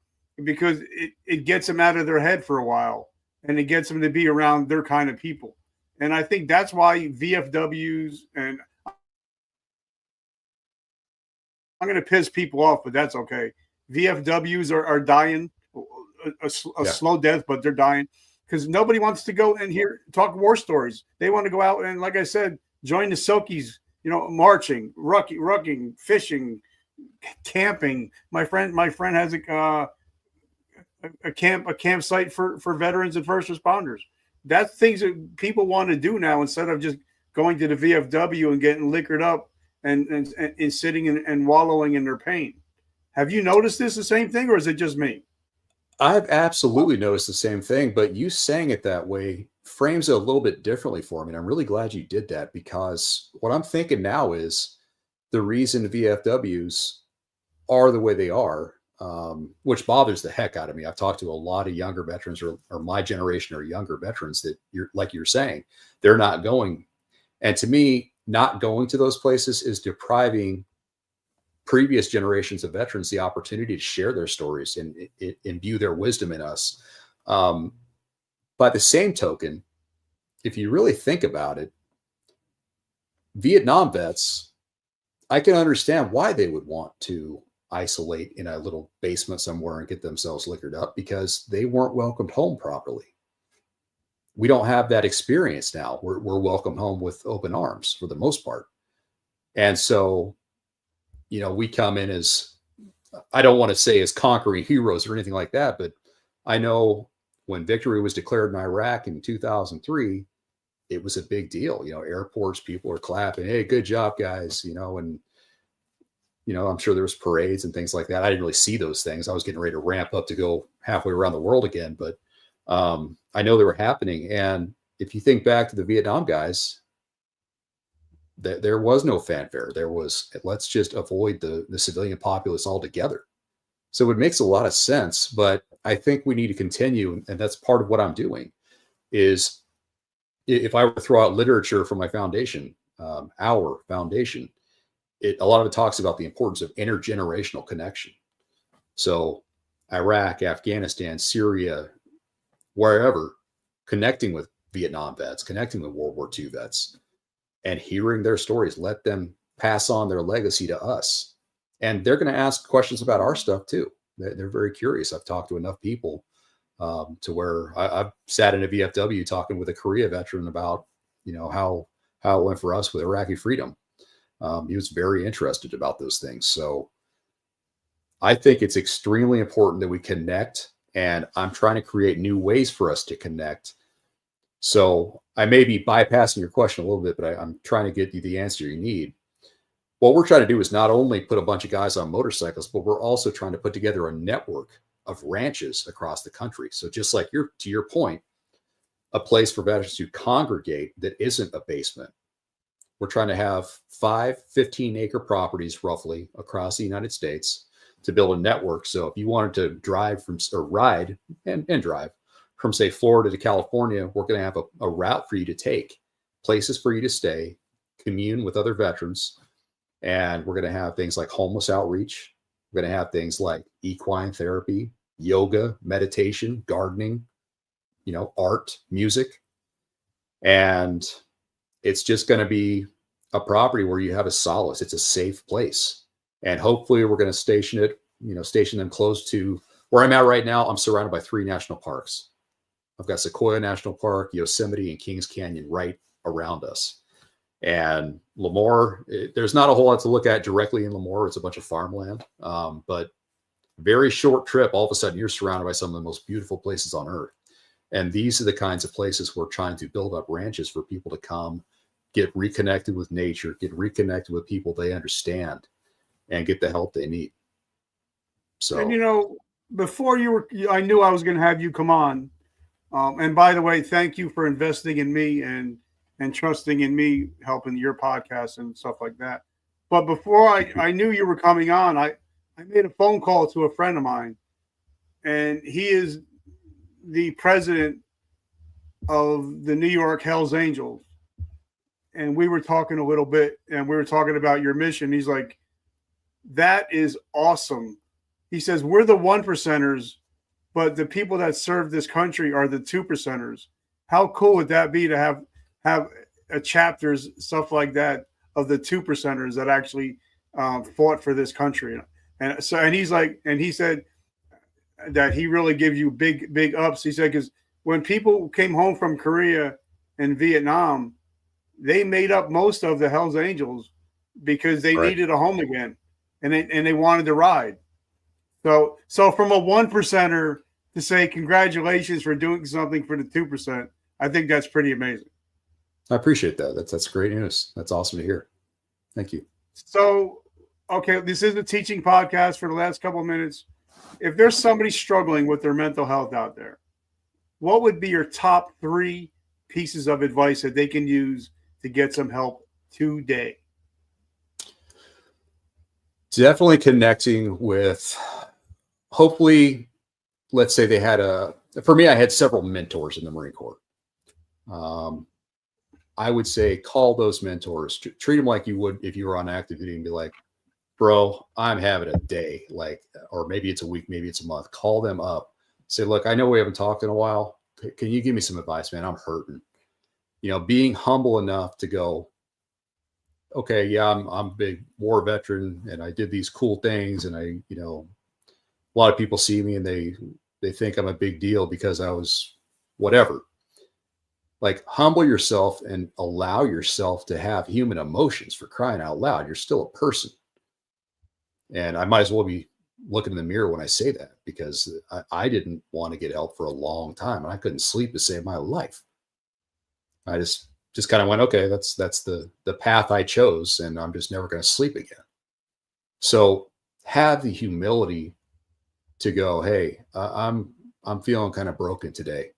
because it gets them out of their head for a while, and it gets them to be around their kind of people. And I think that's why VFWs, and I'm going to piss people off, but that's okay. VFWs are dying a slow death, but they're dying because nobody wants to go and talk war stories. They want to go out and, like I said, join the Silkies, marching, rucking, fishing, camping. My friend has a campsite for veterans and first responders. That's things that people want to do now, instead of just going to the VFW and getting liquored up and sitting and wallowing in their pain. Have you noticed this the same thing, or is it just me? I've absolutely noticed the same thing, but you saying it that way frames it a little bit differently for me. And I'm really glad you did that, because what I'm thinking now is the reason VFWs are the way they are, which bothers the heck out of me. I've talked to a lot of younger veterans, or my generation or younger veterans, that you're saying, they're not going. And to me, not going to those places is depriving previous generations of veterans the opportunity to share their stories and imbue their wisdom in us. By the same token, if you really think about it, Vietnam vets, I can understand why they would want to isolate in a little basement somewhere and get themselves liquored up, because they weren't welcomed home properly. We don't have that experience now. We're welcomed home with open arms for the most part. And so, we come in as, I don't want to say as conquering heroes or anything like that, but I know when victory was declared in Iraq in 2003, it was a big deal. Airports, people are clapping, "Hey, good job, guys," and I'm sure there was parades and things like that. I didn't really see those things. I was getting ready to ramp up to go halfway around the world again, but I know they were happening. And if you think back to the Vietnam guys, there was no fanfare. There was, let's just avoid the civilian populace altogether. So it makes a lot of sense, but I think we need to continue. And that's part of what I'm doing is, if I were to throw out literature from my foundation, our foundation, a lot of it talks about the importance of intergenerational connection. So Iraq, Afghanistan, Syria, wherever, connecting with Vietnam vets, connecting with World War II vets, and hearing their stories, let them pass on their legacy to us. And they're going to ask questions about our stuff too. They're very curious. I've talked to enough people to where I've sat in a VFW talking with a Korea veteran about, how it went for us with Iraqi freedom. He was very interested about those things. So I think it's extremely important that we connect, and I'm trying to create new ways for us to connect. So I may be bypassing your question a little bit, but I'm trying to get you the answer you need. What we're trying to do is not only put a bunch of guys on motorcycles, but we're also trying to put together a network of ranches across the country. So just like to your point, a place for veterans to congregate that isn't a basement. We're trying to have 5 15-acre properties roughly across the United States to build a network. So if you wanted to drive ride and drive from, say, Florida to California, we're going to have a route for you to take, places for you to stay, commune with other veterans. And we're going to have things like homeless outreach. We're going to have things like equine therapy, yoga, meditation, gardening, art, music. And it's just going to be a property where you have a solace. It's a safe place. And hopefully we're going to station them close to where I'm at right now. I'm surrounded by 3 national parks. I've got Sequoia National Park, Yosemite, and Kings Canyon right around us. And Lemoore, there's not a whole lot to look at directly in Lemoore. It's a bunch of farmland, but very short trip. All of a sudden, you're surrounded by some of the most beautiful places on earth. And these are the kinds of places we're trying to build up ranches for people to come, get reconnected with nature, get reconnected with people they understand, and get the help they need. So, and before I knew I was going to have you come on. And by the way, thank you for investing in me and trusting in me, helping your podcast and stuff like that. But before I knew you were coming on, I made a phone call to a friend of mine, and he is the president of the New York Hells Angels. And we were talking a little bit, and we were talking about your mission. He's like, that is awesome. He says, we're the 1%ers, but the people that serve this country are the 2%ers. How cool would that be to have a chapters, stuff like that, of the 2%ers that actually fought for this country? And so, and he said that he really gives you big ups. He said, because when people came home from Korea and Vietnam, they made up most of the Hells Angels because they needed a home again, and they wanted to ride. So from a 1%er to say congratulations for doing something for the 2%, I think that's pretty amazing. I appreciate that. That's great news. That's awesome to hear. Thank you. So, okay, this is a teaching podcast for the last couple of minutes. If there's somebody struggling with their mental health out there, what would be your top 3 pieces of advice that they can use to get some help today? Definitely connecting with, hopefully, let's say they had for me, I had several mentors in the Marine Corps. I would say call those mentors, treat them like you would if you were on active duty, and be like, bro, I'm having a day, or maybe it's a week, maybe it's a month. Call them up. Say, look, I know we haven't talked in a while. Can you give me some advice, man? I'm hurting. Being humble enough to go, okay, yeah, I'm a big war veteran and I did these cool things. And a lot of people see me and they think I'm a big deal because I was whatever. Like, humble yourself and allow yourself to have human emotions, for crying out loud. You're still a person. And I might as well be looking in the mirror when I say that, because I didn't want to get help for a long time and I couldn't sleep to save my life. I just kind of went, okay, that's the path I chose, and I'm just never going to sleep again. So have the humility to go, hey, I'm feeling kind of broken today.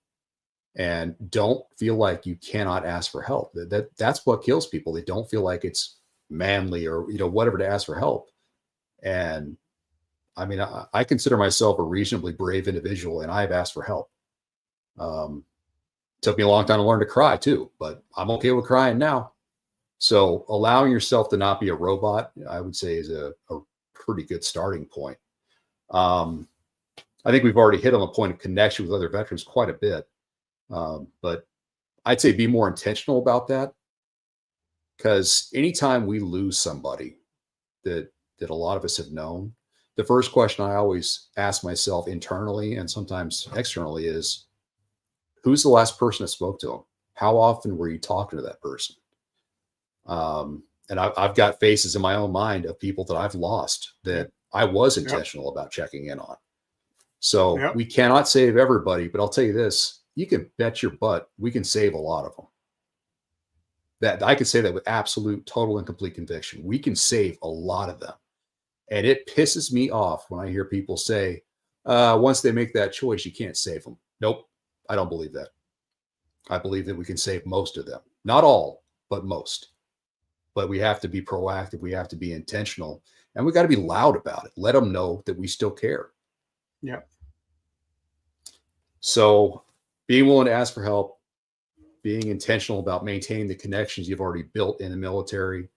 And don't feel like you cannot ask for help. That's what kills people. They don't feel like it's manly or whatever to ask for help. And I mean, I consider myself a reasonably brave individual, and I've asked for help. Took me a long time to learn to cry too, but I'm okay with crying now. So allowing yourself to not be a robot, I would say, is a pretty good starting point. I think we've already hit on the point of connection with other veterans quite a bit. But I'd say be more intentional about that, because anytime we lose somebody that a lot of us have known, the first question I always ask myself internally and sometimes externally is, who's the last person that spoke to them? How often were you talking to that person? And I've got faces in my own mind of people that I've lost that I was intentional about checking in on. So we cannot save everybody, but I'll tell you this, you can bet your butt we can save a lot of them. That I can say that with absolute, total, and complete conviction. We can save a lot of them. And it pisses me off when I hear people say, once they make that choice, you can't save them. Nope, I don't believe that. I believe that we can save most of them. Not all, but most. But we have to be proactive. We have to be intentional. And we got to be loud about it. Let them know that we still care. Yeah. So being willing to ask for help, being intentional about maintaining the connections you've already built in the military,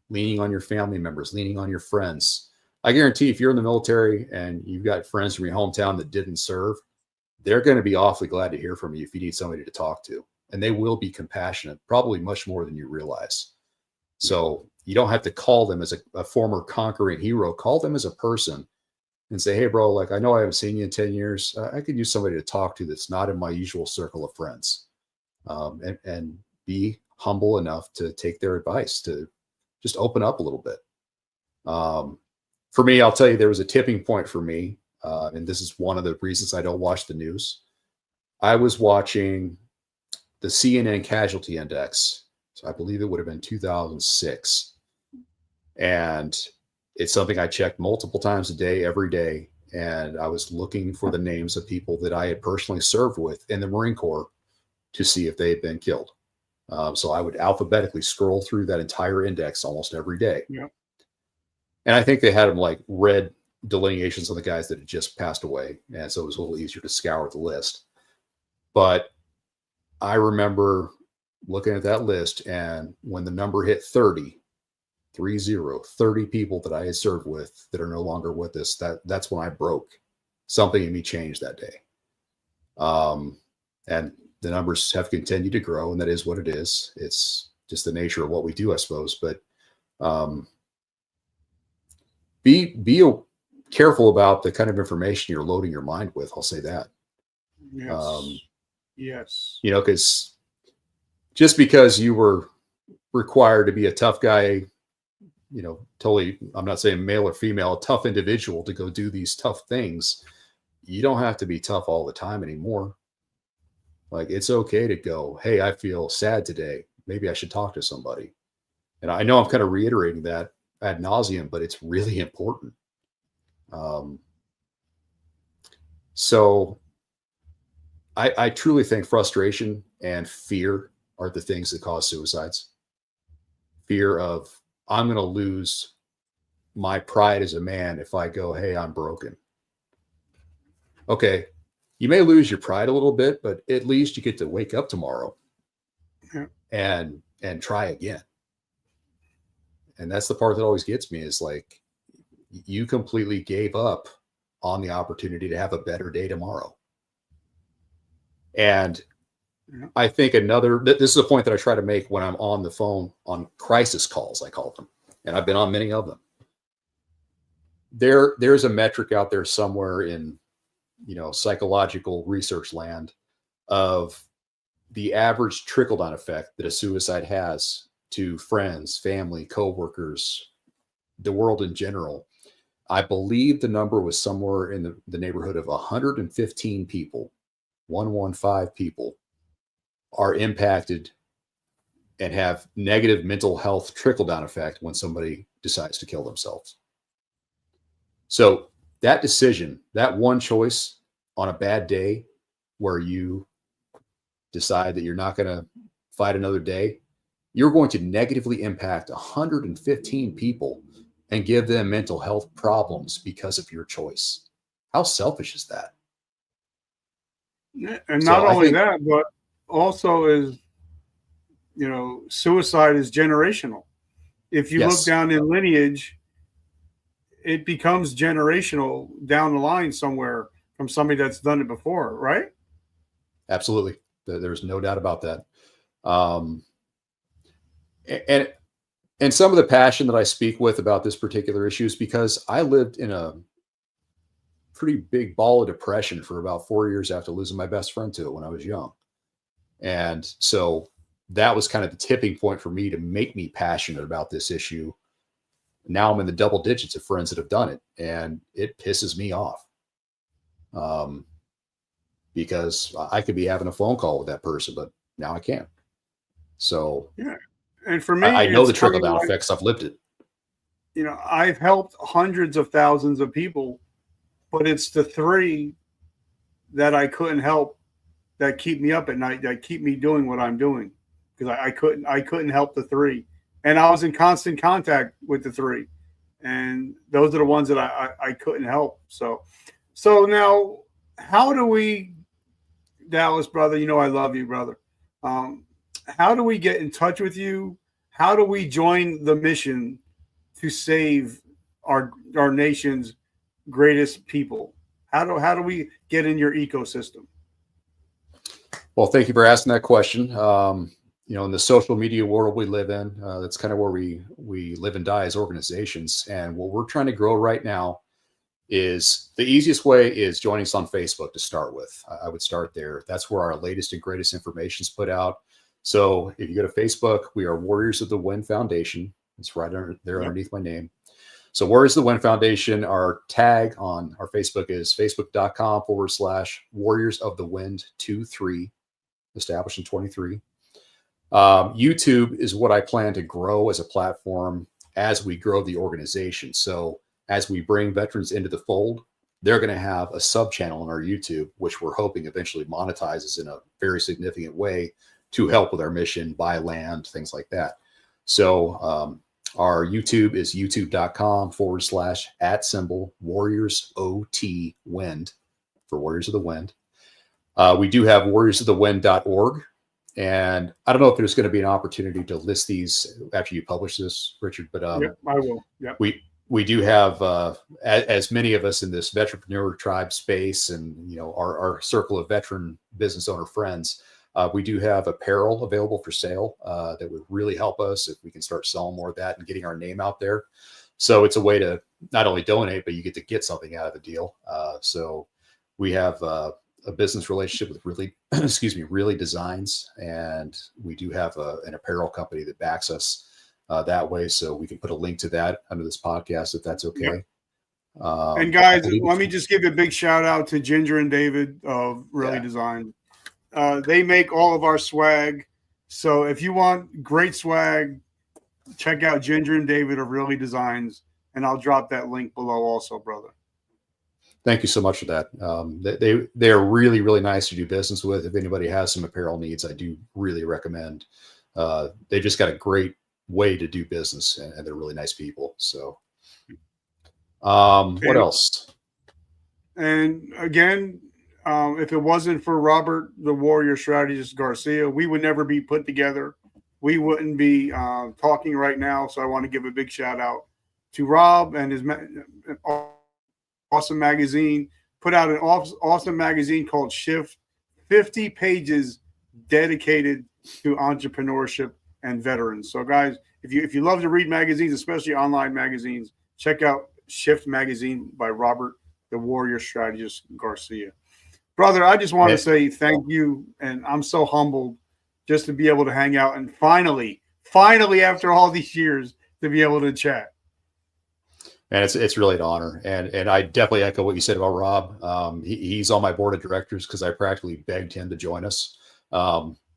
leaning on your family members, leaning on your friends. I guarantee if you're in the military and you've got friends from your hometown that didn't serve, they're going to be awfully glad to hear from you if you need somebody to talk to. And they will be compassionate, probably much more than you realize. So you don't have to call them as a former conquering hero. Call them as a person and say, hey, bro, like, I know I haven't seen you in 10 years. I could use somebody to talk to that's not in my usual circle of friends. And be humble enough to take their advice, to just open up a little bit. For me, I'll tell you, there was a tipping point for me. And this is one of the reasons I don't watch the news. I was watching the CNN casualty index. So I believe it would have been 2006. And it's something I checked multiple times a day, every day. And I was looking for the names of people that I had personally served with in the Marine Corps to see if they had been killed. So I would alphabetically scroll through that entire index almost every day. Yeah. And I think they had them like red delineations on the guys that had just passed away. And so it was a little easier to scour the list. But I remember looking at that list, and when the number hit 30 people that I had served with that are no longer with us, that's when I broke. Something in me changed that day. And the numbers have continued to grow, and that is what it is. It's just the nature of what we do, I suppose. But be careful about the kind of information you're loading your mind with. I'll say that. Yes. Yes. You know, because just because you were required to be a tough guy, you know, totally, I'm not saying male or female, a tough individual to go do these tough things, you don't have to be tough all the time anymore. Like, it's okay to go, hey, I feel sad today. Maybe I should talk to somebody. And I know I'm kind of reiterating that ad nauseum, but it's really important. So I truly think frustration and fear are the things that cause suicides. Fear of, I'm going to lose my pride as a man if I go, hey, I'm broken. Okay, you may lose your pride a little bit, but at least you get to wake up tomorrow and try again. And that's the part that always gets me, is like, you completely gave up on the opportunity to have a better day tomorrow. And I think this is a point that I try to make when I'm on the phone on crisis calls, I call them, and I've been on many of them. There's a metric out there somewhere in, you know, psychological research land of the average trickle-down effect that a suicide has to friends, family, coworkers, the world in general. I believe the number was somewhere in the neighborhood of 115 people, 115 people are impacted and have negative mental health trickle-down effect when somebody decides to kill themselves. So that decision, that one choice on a bad day where you decide that you're not going to fight another day, you're going to negatively impact 115 people and give them mental health problems because of your choice. How selfish is that? And not only that, but also is suicide is generational. If you look Yes, down in lineage, it becomes generational down the line somewhere from somebody that's done it before, right? absolutely. There's no doubt about that. Um, and some of the passion that I speak with about this particular issue is because I lived in a pretty big ball of depression for about 4 years after losing my best friend to it when I was young. And so that was kind of the tipping point for me to make me passionate about this issue. Now I'm in the double digits of friends that have done it, and it pisses me off. Because I could be having a phone call with that person, but now I can't. So Yeah. And for me, I know it's the trickle kind of down like, effects. I've lived it. I've helped hundreds of thousands of people, but it's the three that I couldn't help that keep me up at night, that keep me doing what I'm doing, because I couldn't help the three, and I was in constant contact with the three, and those are the ones that I couldn't help. So now, how do we, Dallas brother? I love you, brother. How do we get in touch with you? How do we join the mission to save our nation's greatest people? How do we get in your ecosystem? Well, thank you for asking that question. In the social media world we live in, that's kind of where we live and die as organizations. And what we're trying to grow right now is the easiest way is joining us on Facebook to start with. I would start there. That's where our latest and greatest information is put out. So if you go to Facebook, we are Warriors of the Wind Foundation. It's right under there underneath my name. So Warriors of the Wind Foundation, our tag on our Facebook is facebook.com/Warriors of the Wind 23, established in 23. YouTube is what I plan to grow as a platform as we grow the organization. So as we bring veterans into the fold, they're going to have a sub channel on our YouTube, which we're hoping eventually monetizes in a very significant way to help with our mission, buy land, things like that. So our YouTube is youtube.com/@Warriors OT Wind for Warriors of the Wind. We do have warriorsofthewind.org. And I don't know if there's going to be an opportunity to list these after you publish this, Richard, but yep, I will. Yep. We do have, as many of us in this veteranpreneur tribe space and, our circle of veteran business owner friends, we do have apparel available for sale that would really help us if we can start selling more of that and getting our name out there. So it's a way to not only donate, but you get to get something out of the deal. So we have a business relationship with Really Designs, and we do have an apparel company that backs us that way. So we can put a link to that under this podcast if that's okay. Yep. And guys, let me just give a big shout out to Ginger and David of Really Design. They make all of our swag. So if you want great swag, check out Ginger and David of Really Designs, and I'll drop that link below also, brother. Thank you so much for that. They are really, really nice to do business with. If anybody has some apparel needs, I do really recommend. They just got a great way to do business, and they're really nice people. So, what else? And again, if it wasn't for Robert, the Warrior Strategist Garcia, we would never be put together. We wouldn't be talking right now. So I want to give a big shout out to Rob and his awesome magazine. Put out an awesome magazine called Shift, 50 pages dedicated to entrepreneurship and veterans. So guys, if you love to read magazines, especially online magazines, check out Shift magazine by Robert, the Warrior Strategist Garcia. Brother, I just want to say thank you, and I'm so humbled just to be able to hang out and finally after all these years to be able to chat. And it's really an honor. And I definitely echo what you said about Rob. He's on my board of directors because I practically begged him to join us.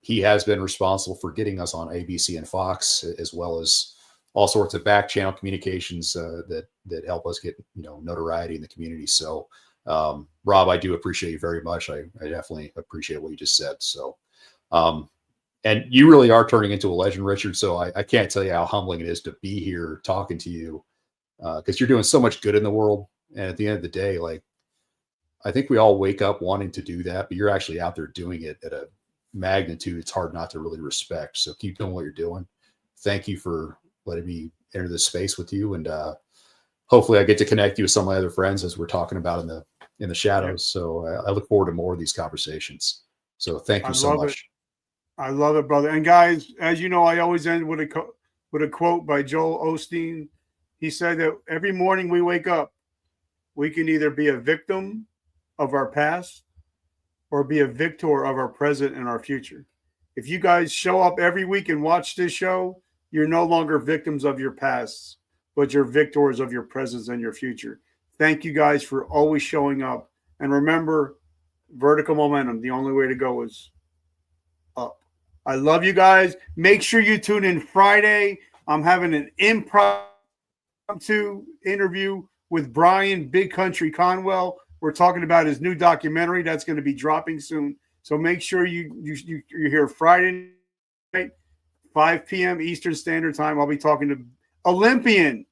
He has been responsible for getting us on ABC and Fox, as well as all sorts of back channel communications that help us get notoriety in the community. So Rob, I do appreciate you very much. I definitely appreciate what you just said. So and you really are turning into a legend, Richard. So I can't tell you how humbling it is to be here talking to you. Because you're doing so much good in the world. And at the end of the day, I think we all wake up wanting to do that, but you're actually out there doing it at a magnitude, it's hard not to really respect. So keep doing what you're doing. Thank you for letting me enter this space with you. And hopefully I get to connect you with some of my other friends as we're talking about in the shadows. So I look forward to more of these conversations. So thank you so much. I love it, brother. And guys, as you know, I always end with a quote by Joel Osteen. He said that every morning we wake up, we can either be a victim of our past or be a victor of our present and our future. If you guys show up every week and watch this show, you're no longer victims of your past, but you're victors of your present and your future. Thank you guys for always showing up. And remember, vertical momentum, the only way to go is up. I love you guys. Make sure you tune in Friday. I'm having an impromptu interview with Brian Big Country Conwell. We're talking about his new documentary that's going to be dropping soon. So make sure you're here Friday night, 5 p.m. Eastern Standard Time. I'll be talking to Olympian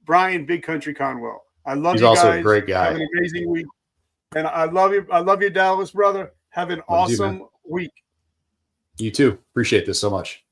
Brian Big Country Conwell. I love you guys. He's also a great guy. Have an amazing week. And I love you. I love you, Dallas, brother. Have an awesome week. You too. Appreciate this so much.